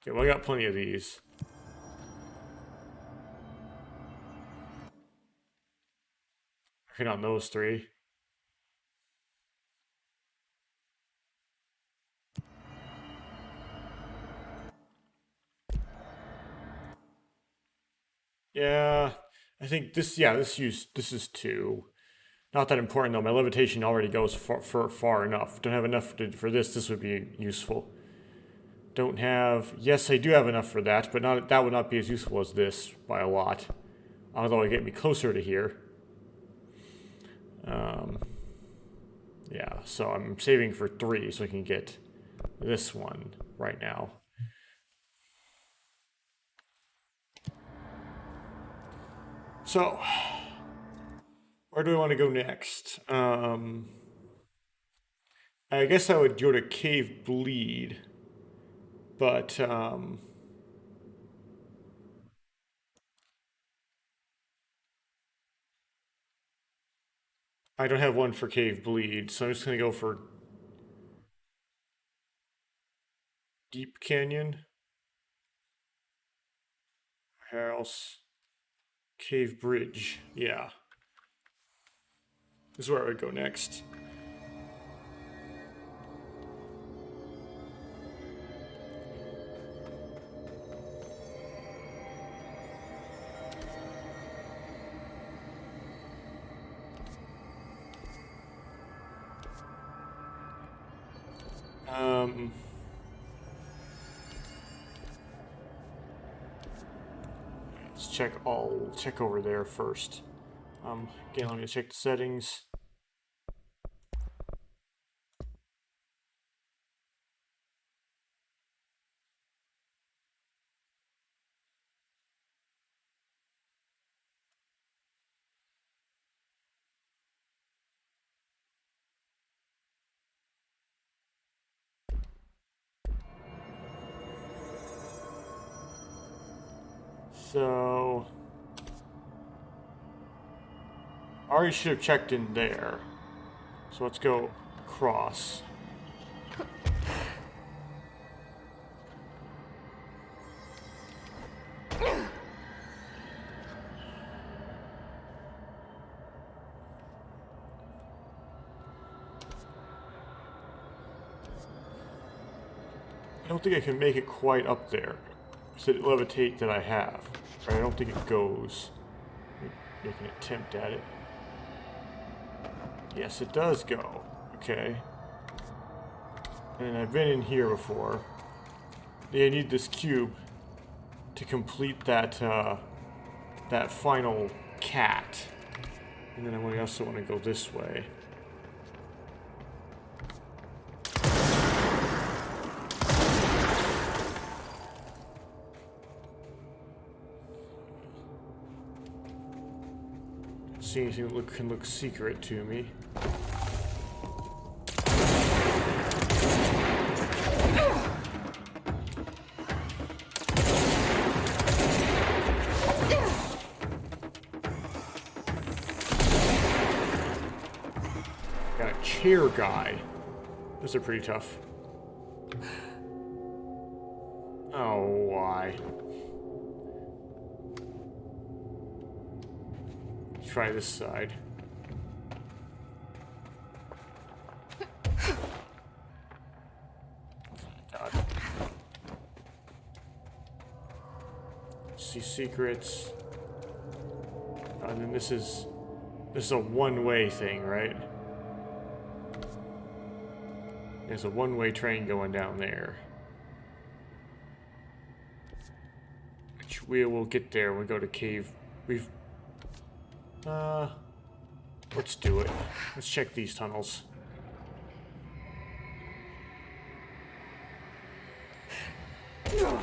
Okay, well I got plenty of these. Working on those three. Yeah, I think this. Yeah, this is two. Not that important though. My levitation already goes far enough. Don't have enough for this. This would be useful. Don't have. Yes, I do have enough for that, but not that would not be as useful as this by a lot. Although it get me closer to here. Yeah, so I'm saving for 3 so I can get this one right now. So, where do I want to go next? I guess I would go to Cave Bleed, but I don't have one for Cave Bleed, so I'm just gonna go for Deep Canyon. House. Cave Bridge. Yeah. This is where I would go next. Let's check over there first. Again, let me check the settings. So, I already should have checked in there. So let's go across. don't think I can make it quite up there. It's the levitate that I have. Or I don't think it goes. Make an attempt at it. Yes, it does go. Okay. And I've been in here before. Yeah, I need this cube to complete that that final cat. And then I also want to go this way. See anything that can look secret to me. Got a chair guy. Those are pretty tough. Oh, why? Try this side. God. See secrets. And then this is a one-way thing, right? There's a one-way train going down there. Which we will get there when we go to cave. Let's do it. Let's check these tunnels. Here.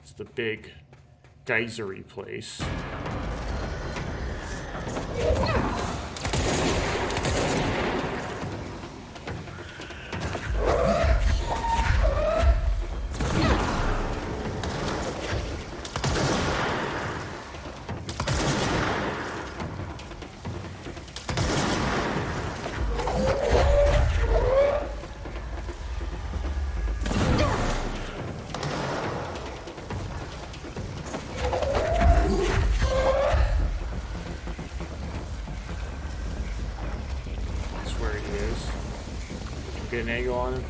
It's the big geysery place. Get an angle on him.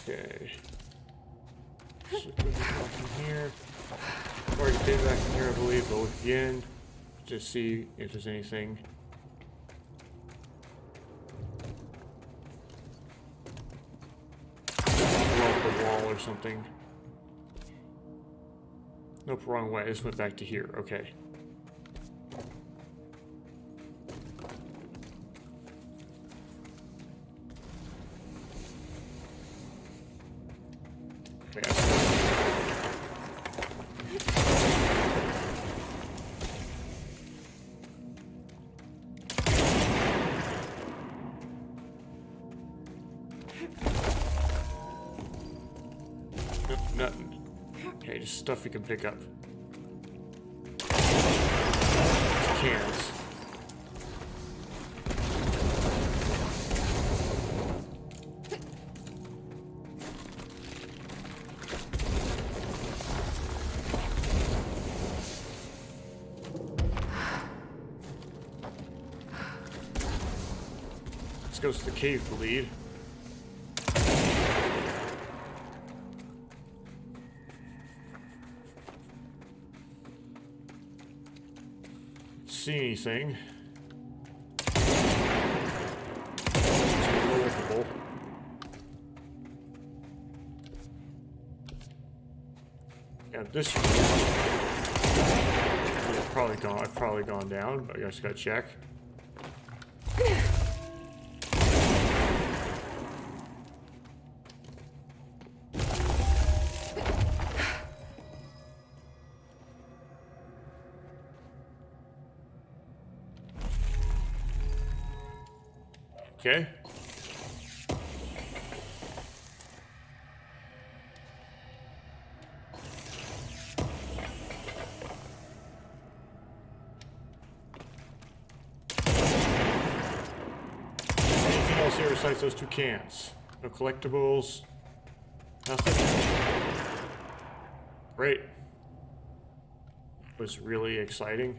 Okay. So back in here. Already been back in here, I believe, but look again. Just see if there's anything. Off the wall or something. Nope, wrong way. I just went back to here. Okay. Nope, nothing. Okay, just stuff you can pick up. Cans. Let's go to the cave to lead. See anything? And this one, I've probably gone down, but I just gotta check. Okay. Anything else here besides those 2 cans? No collectibles. Nothing. Great. Was really exciting.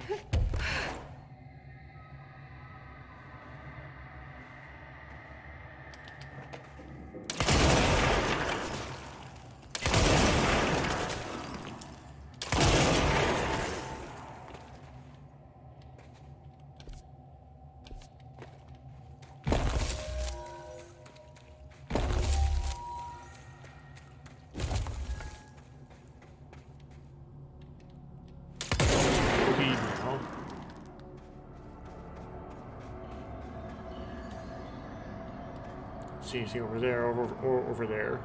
See anything over there or over there?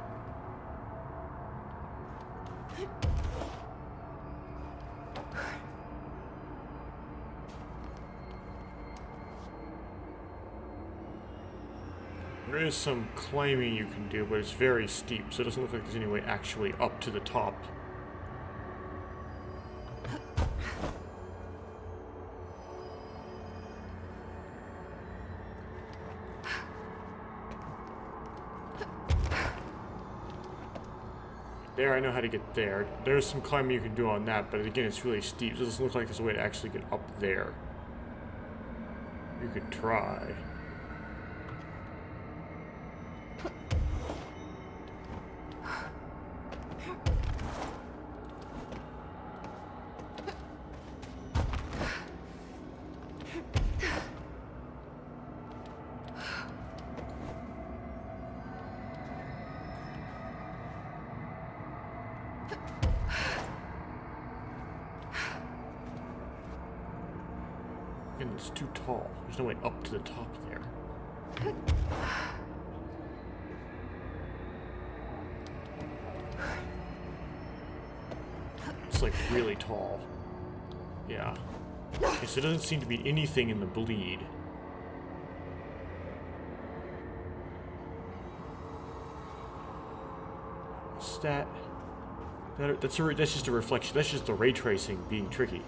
There is some climbing you can do, but it's very steep, so it doesn't look like there's any way actually up to the top. There, I know how to get there. There's some climbing you can do on that, but again, it's really steep, so it doesn't look like there's a way to actually get up there. You could try. And it's too tall. There's no way up to the top there. It's like really tall. Yeah. Okay, so there doesn't seem to be anything in the bleed. What's that? That's just a reflection. That's just the ray tracing being tricky.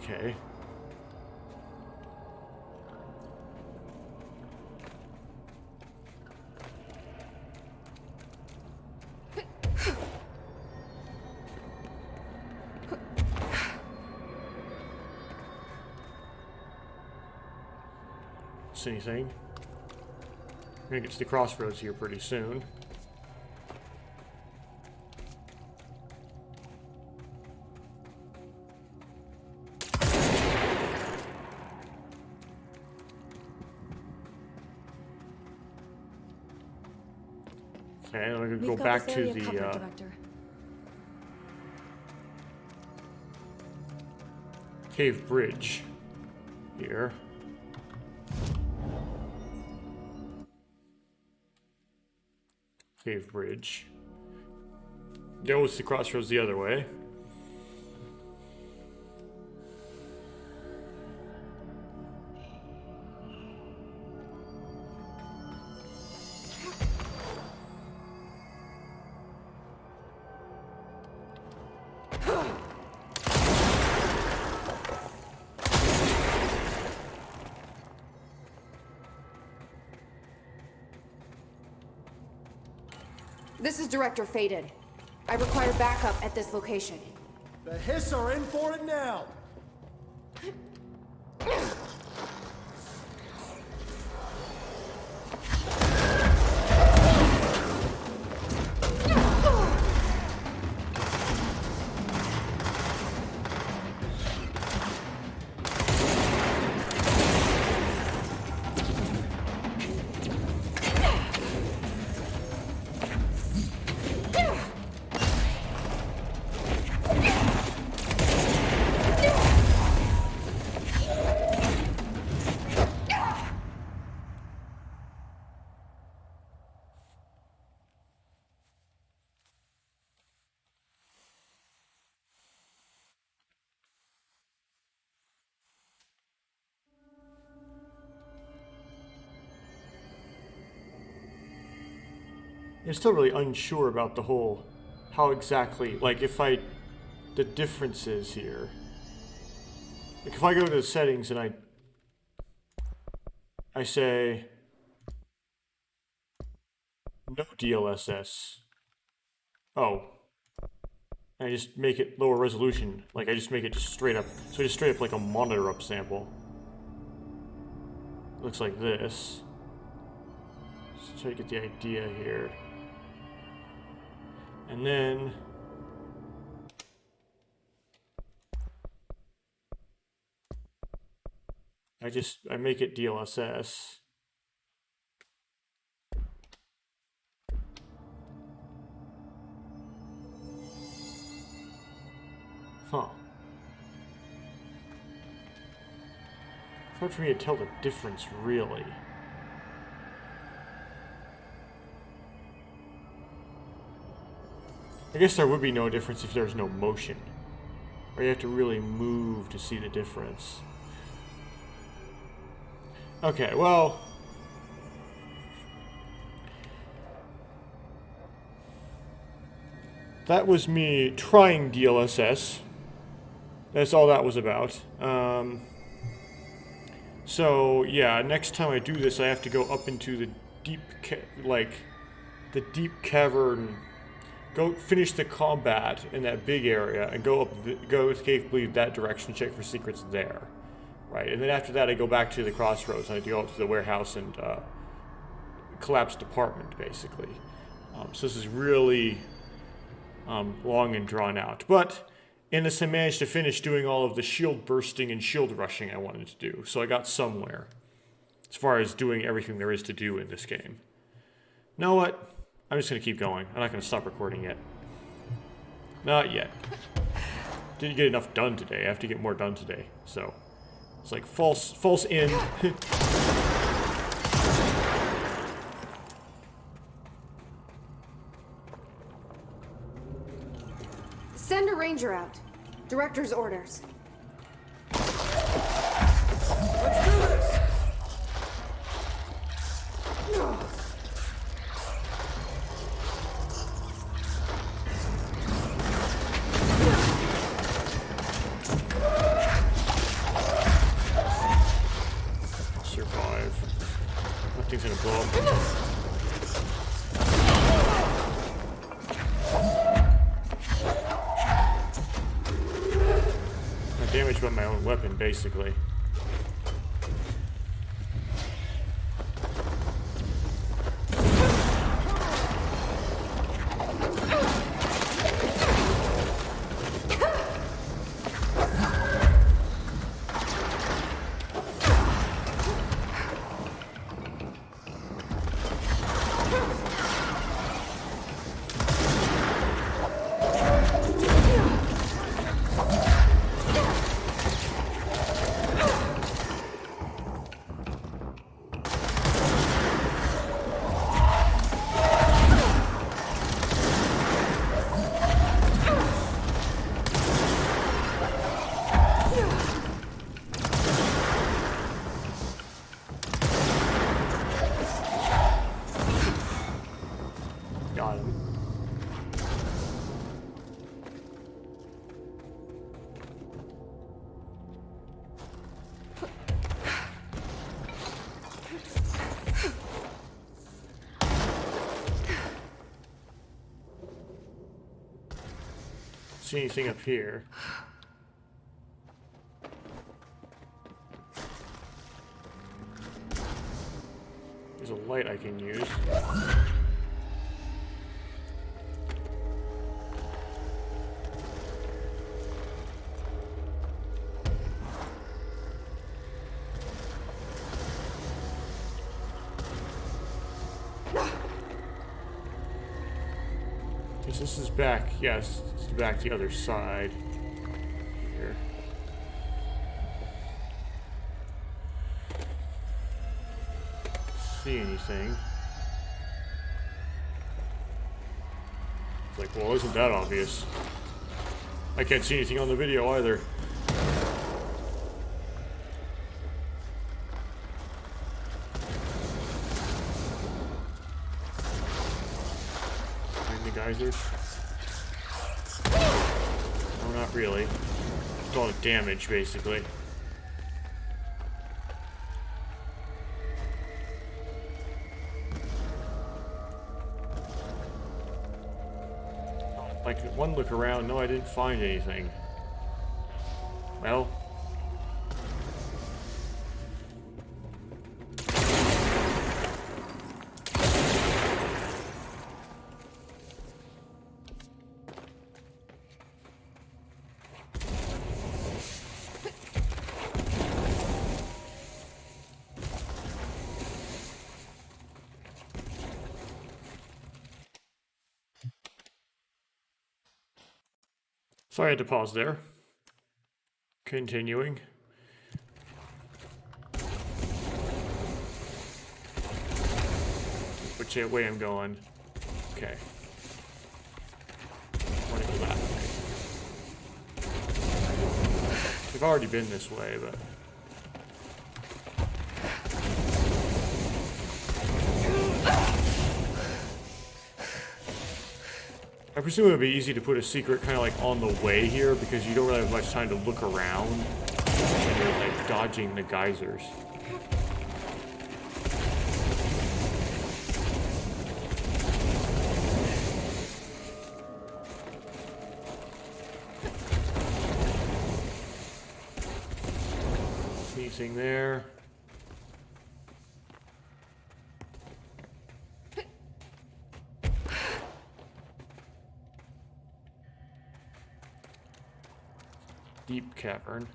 Okay. Anything. We're gonna get to the crossroads here pretty soon. Okay, I'm gonna go back to the cave bridge here. Cave bridge. There was the crossroads the other way. This is Director Faden. I require backup at this location. The Hiss are in for it now! I'm still really unsure about the whole, how exactly, like the differences here. Like if I go to the settings and I say no DLSS. Oh. And I just make it lower resolution. Like I just make it just straight up. So just straight up like a monitor upsample. Looks like this. Let's try to get the idea here. And then I make it DLSS. Huh. It's hard for me to tell the difference, really. I guess there would be no difference if there's no motion. Or you have to really move to see the difference. Okay, well... that was me trying DLSS. That's all that was about. So, yeah, next time I do this, I have to go up into the deep, the deep cavern, go finish the combat in that big area, and go escape that direction, check for secrets there. Right, and then after that, I go back to the crossroads, and I go up to the warehouse and collapsed apartment, basically. So this is really long and drawn out. But in this, I managed to finish doing all of the shield bursting and shield rushing I wanted to do. So I got somewhere as far as doing everything there is to do in this game. You know what? I'm just going to keep going. I'm not going to stop recording yet. Not yet. Didn't get enough done today. I have to get more done today. So it's like false end. Send a ranger out. Director's orders. Let's do this! Survive. Nothing's gonna blow up. Damage by my own weapon, basically. Got him. See anything up here? There's a light I can use. This is back, yes, it's back the other side. Here. See anything? It's like, well, isn't that obvious? I can't see anything on the video either. geysers? No, not really. It's all the damage, basically. Like, one look around, no, I didn't find anything. Well. Sorry I had to pause there. Continuing. Which way I'm going. Okay. I want to go that way. We've already been this way, but... I presume it would be easy to put a secret kind of like on the way here because you don't really have much time to look around and you're like dodging the geysers. Anything there? Deep cavern.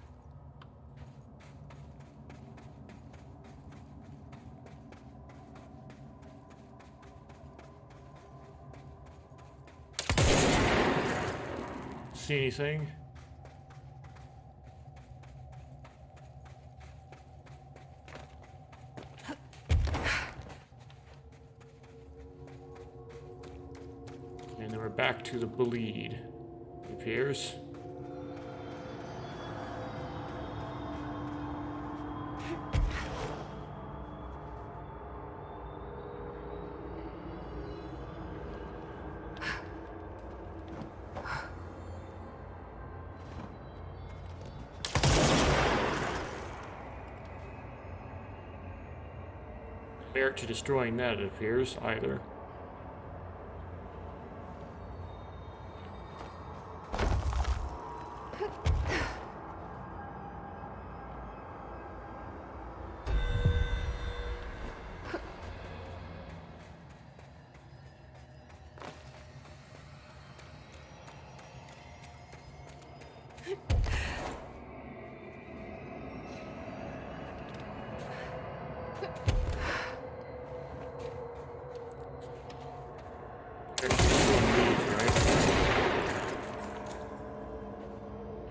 See anything? And then we're back to the bleed, it appears. Merit to destroying that, it appears, either.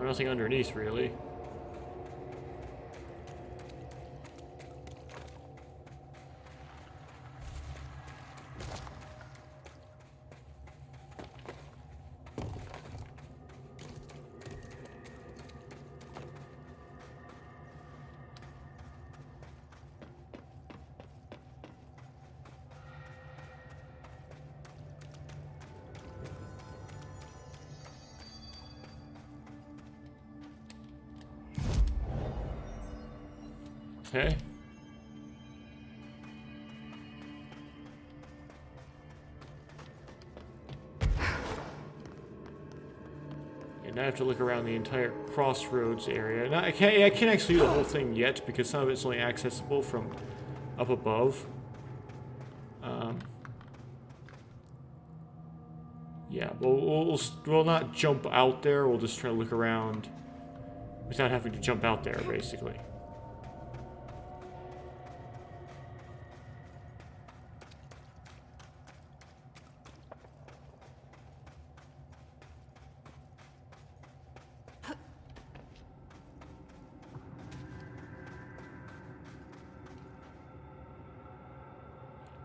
Nothing underneath, really. Okay. And I have to look around the entire crossroads area. Now, I can't actually do the whole thing yet because some of it's only accessible from up above. Yeah, we'll not jump out there. We'll just try to look around without having to jump out there, basically.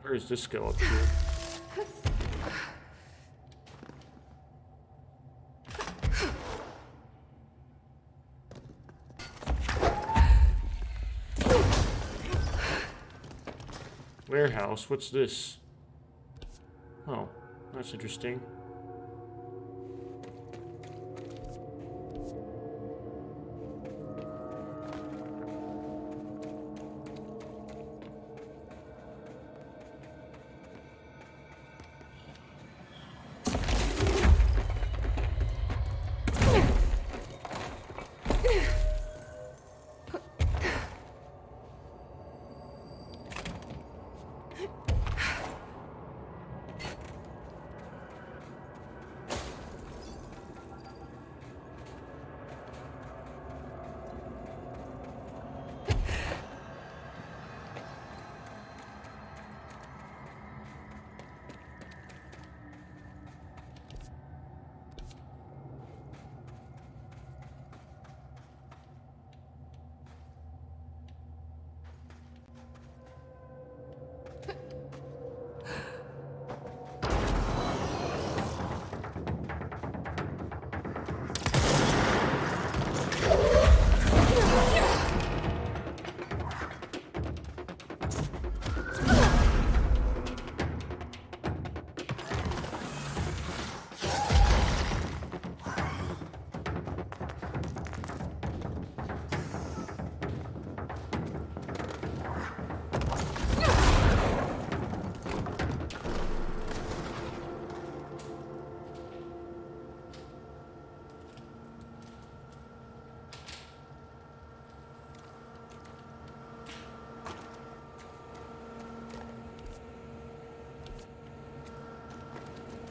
Where does this go up here? Warehouse, what's this? Oh, That's interesting.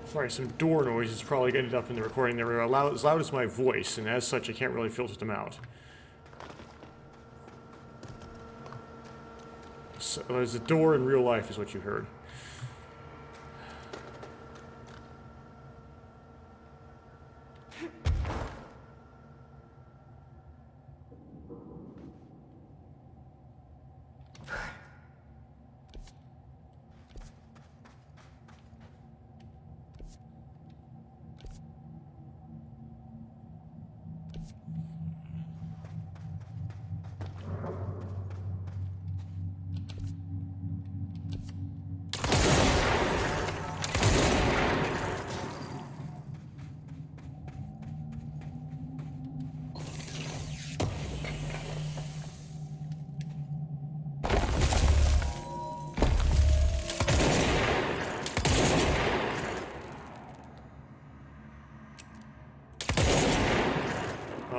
Sorry, some door noises probably ended up in the recording. They were as loud as my voice, and as such, I can't really filter them out. So, there's a door in real life, is what you heard.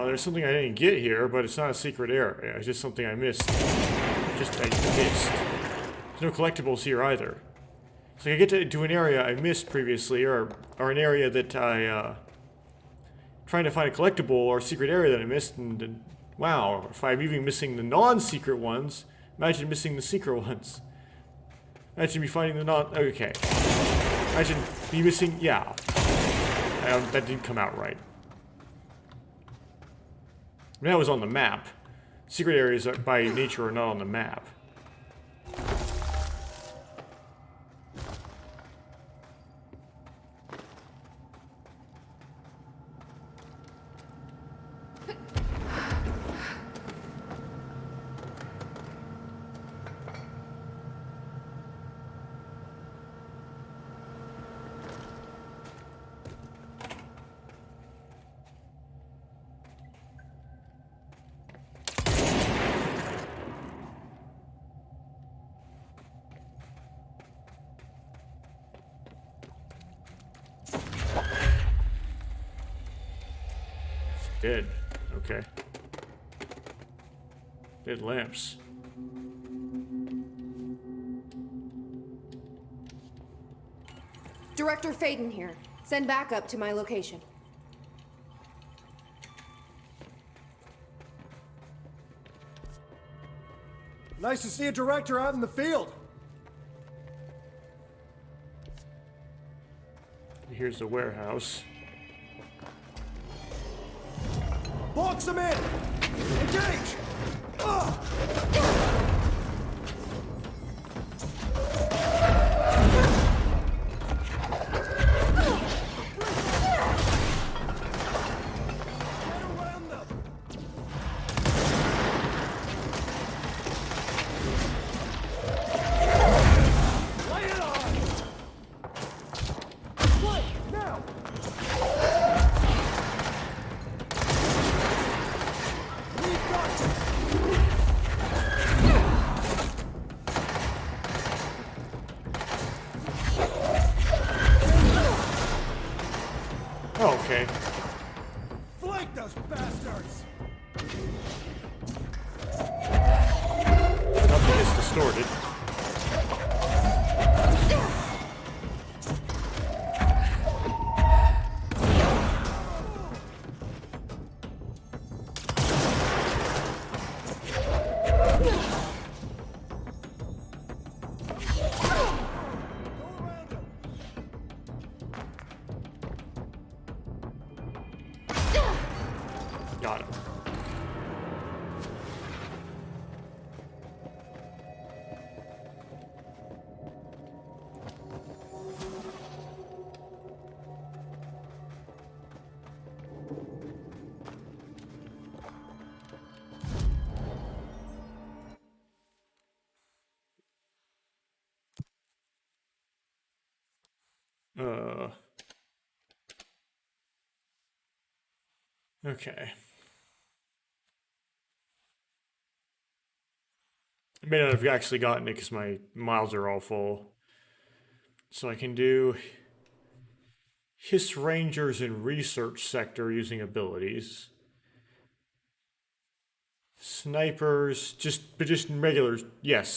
There's something I didn't get here, but it's not a secret area. It's just something I missed. I missed. There's no collectibles here either. So I get to an area I missed previously, or an area that I, trying to find a collectible or a secret area that I missed, and wow, if I'm even missing the non-secret ones, imagine missing the secret ones. Imagine me finding the okay. Imagine me missing, yeah. That didn't come out right. I mean, that was on the map. Secret areas by nature are not on the map. Dead. Okay. Dead lamps. Director Faden here. Send backup to my location. Nice to see a director out in the field. Here's the warehouse. Box them in! Engage! Oh, okay. Flank those bastards! Nothing is distorted. Got him. Okay. I may not have actually gotten it because my miles are all full. So I can do Hiss Rangers in Research Sector using abilities. Snipers, but just regular, yes.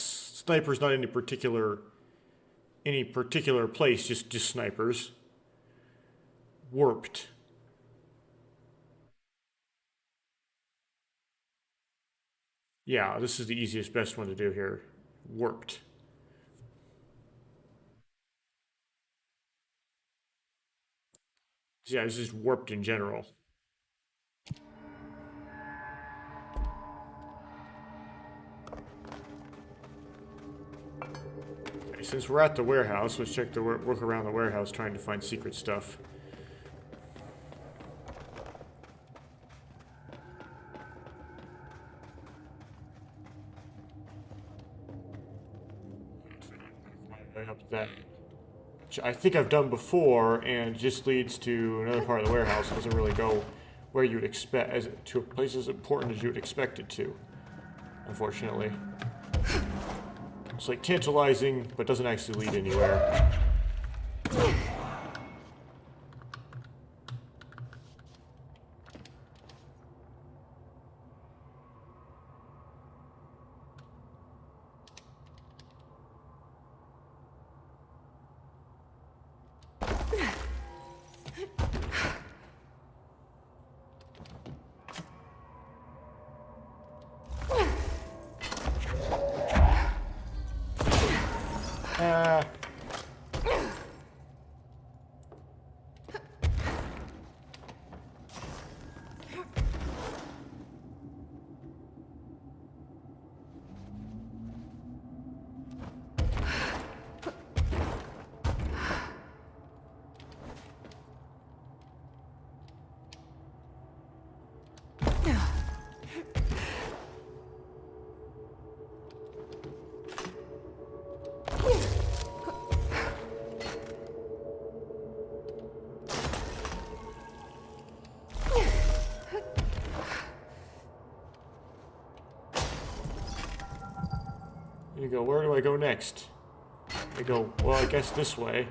Snipers not any particular place, just snipers. Warped. Yeah, this is the easiest, best one to do here. Warped. Yeah, this is warped in general. Okay, since we're at the warehouse, let's check the work around the warehouse trying to find secret stuff. Up that, which I think I've done before, and just leads to another part of the warehouse. It doesn't really go where you'd expect, to a place as important as you would expect it to. Unfortunately, it's like tantalizing, but doesn't actually lead anywhere. You go, where do I go next? I go, well, I guess this way.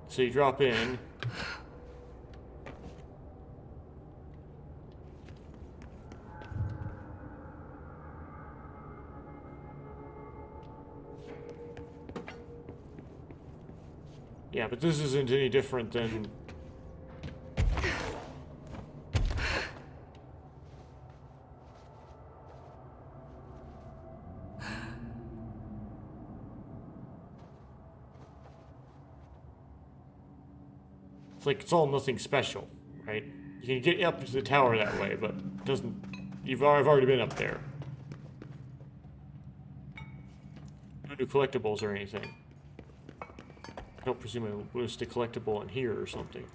So you drop in. Yeah, but this isn't any different than... It's like it's all nothing special, right? You can get up to the tower that way, but it doesn't... I've already been up there. No new collectibles or anything. I don't presume I list a collectible in here or something.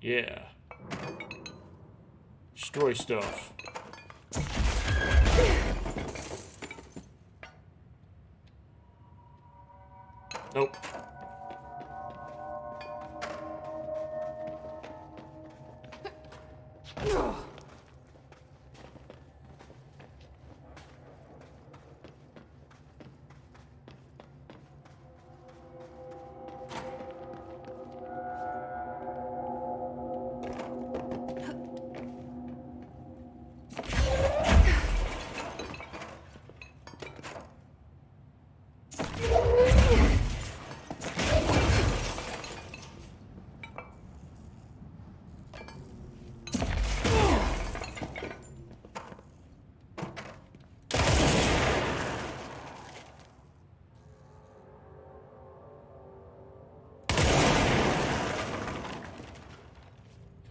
Yeah. Destroy stuff. Nope.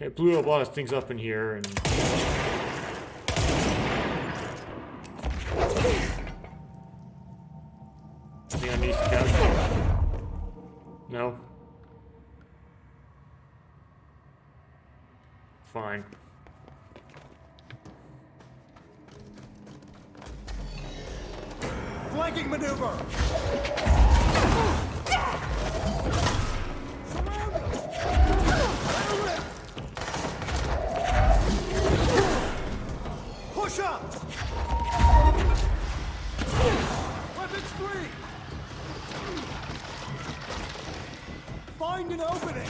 I blew a lot of things up in here, and anything on these couch? No. Fine. Flanking maneuver! Push up! Weapons free! Find an opening!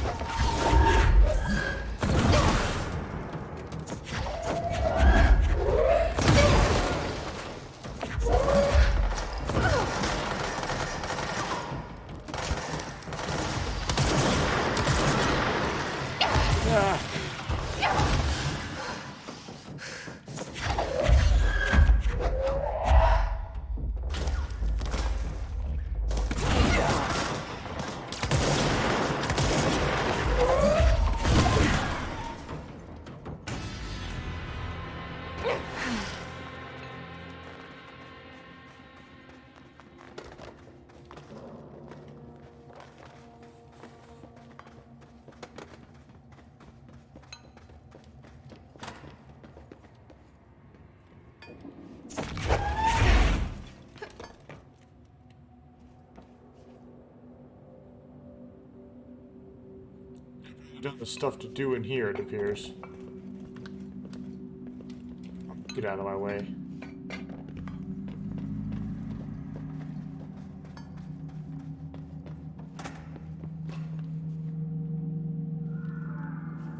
Done the stuff to do in here, it appears. Get out of my way.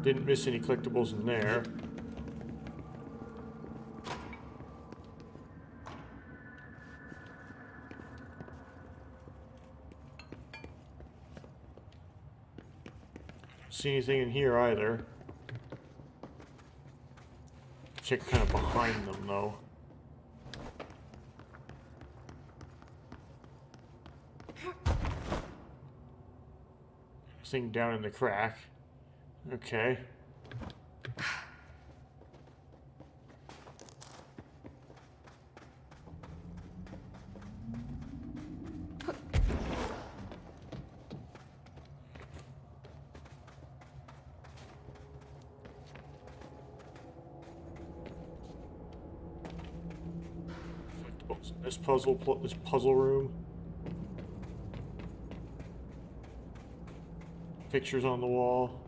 Didn't miss any collectibles in there. See anything in here either. Check kind of behind them though. Thing down in the crack. Okay. This puzzle room. Pictures on the wall.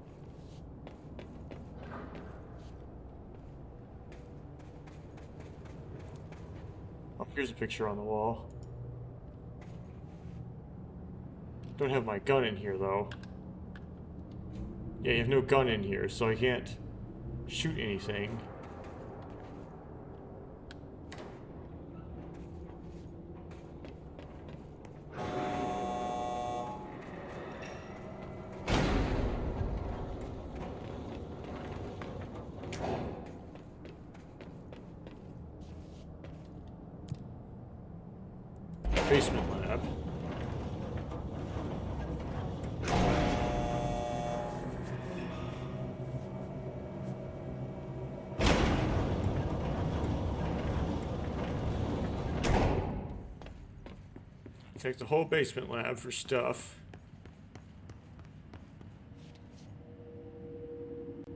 Oh, here's a picture on the wall. Don't have my gun in here though. Yeah, you have no gun in here, so I can't shoot anything. Basement lab. Take the whole basement lab for stuff.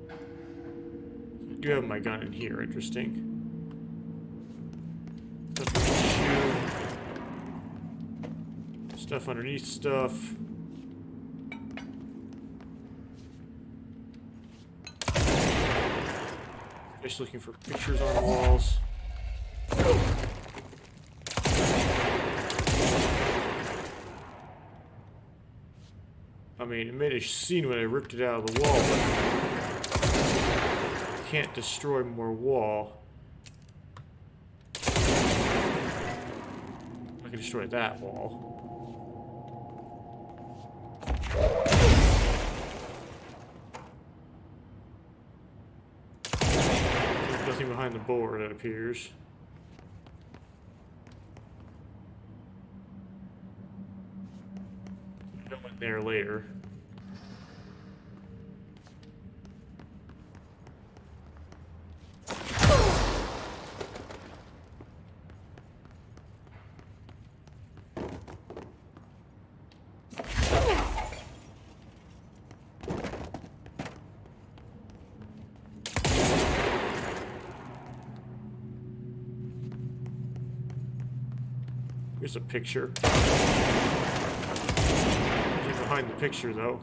I do have my gun in here, interesting. Stuff underneath stuff. Just looking for pictures on walls. I mean, it made a scene when I ripped it out of the wall, but I can't destroy more wall. I can destroy that wall. There's nothing behind the board, it appears. Go in there later. Here's a picture. Nothing behind the picture, though.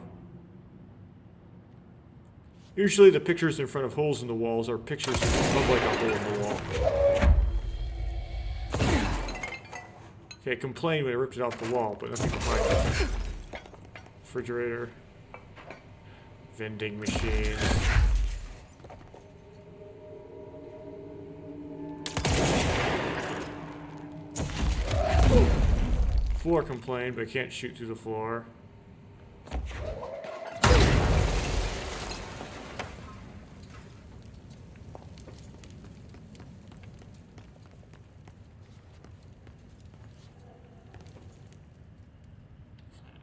Usually the pictures in front of holes in the walls are pictures that look like a hole in the wall. Okay, I complained when I ripped it off the wall, but nothing behind it. Refrigerator. Vending machines. Floor complained, but can't shoot through the floor.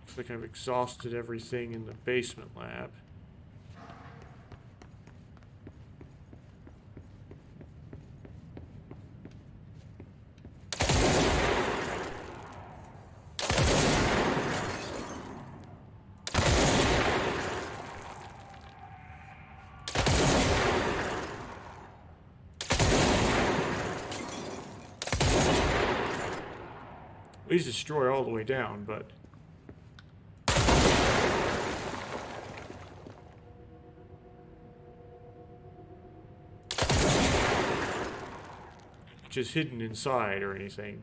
Looks like I've exhausted everything in the basement lab. He's destroyed all the way down, but just hidden inside or anything.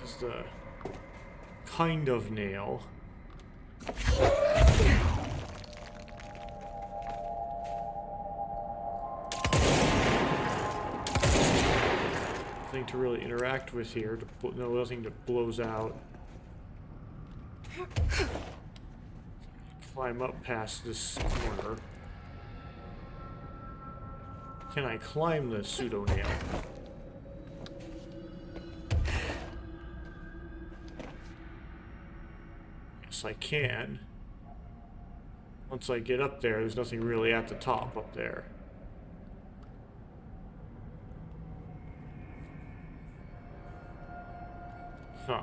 Just a kind of nail. Nothing to really interact with here. No, nothing that blows out. Climb up past this corner. Can I climb the pseudo nail? Yes, I can. Once I get up there, there's nothing really at the top up there. Huh.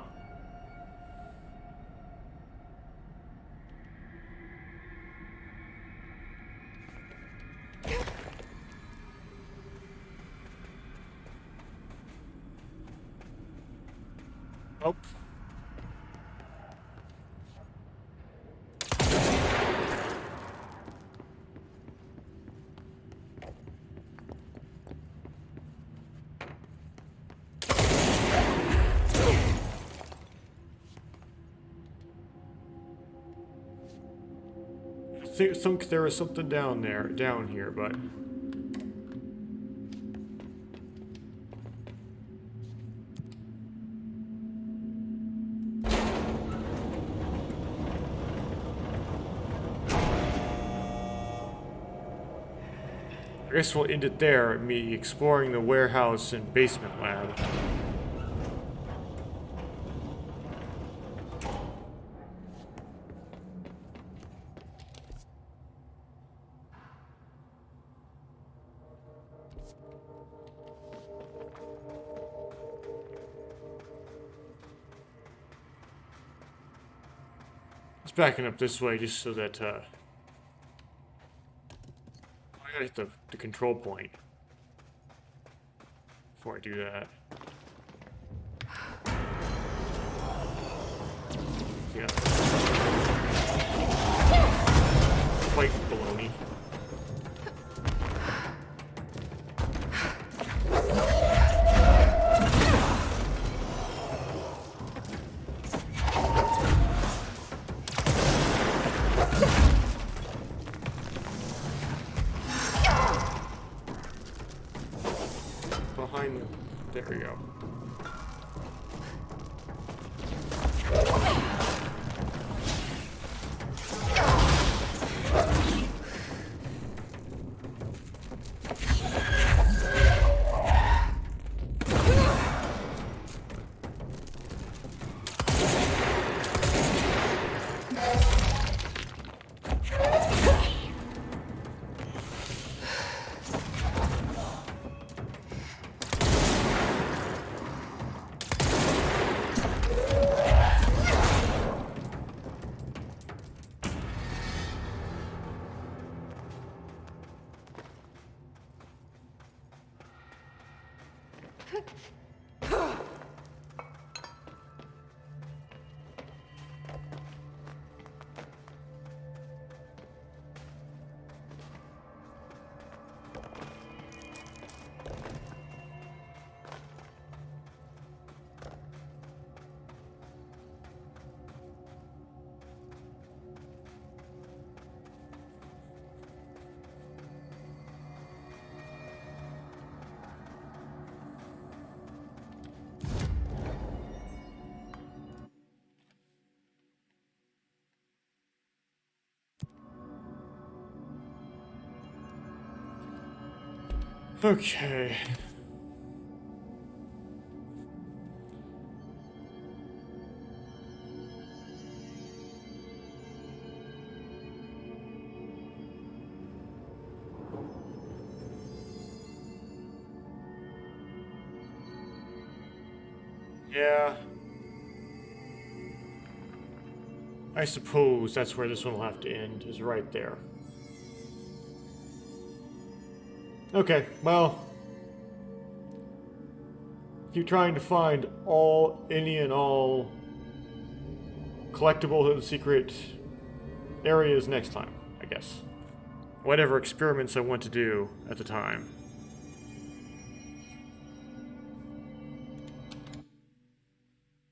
Oh. I think there is something down here, but I guess we'll end it there, me exploring the warehouse and basement lab. backing up this way just so that, I gotta hit the control point before I do that. Yeah. Quite baloney. Behind, there we go. Okay. Yeah. I suppose that's where this one will have to end, is right there. Okay, well, keep trying to find any and all collectible and secret areas next time, I guess. Whatever experiments I want to do at the time.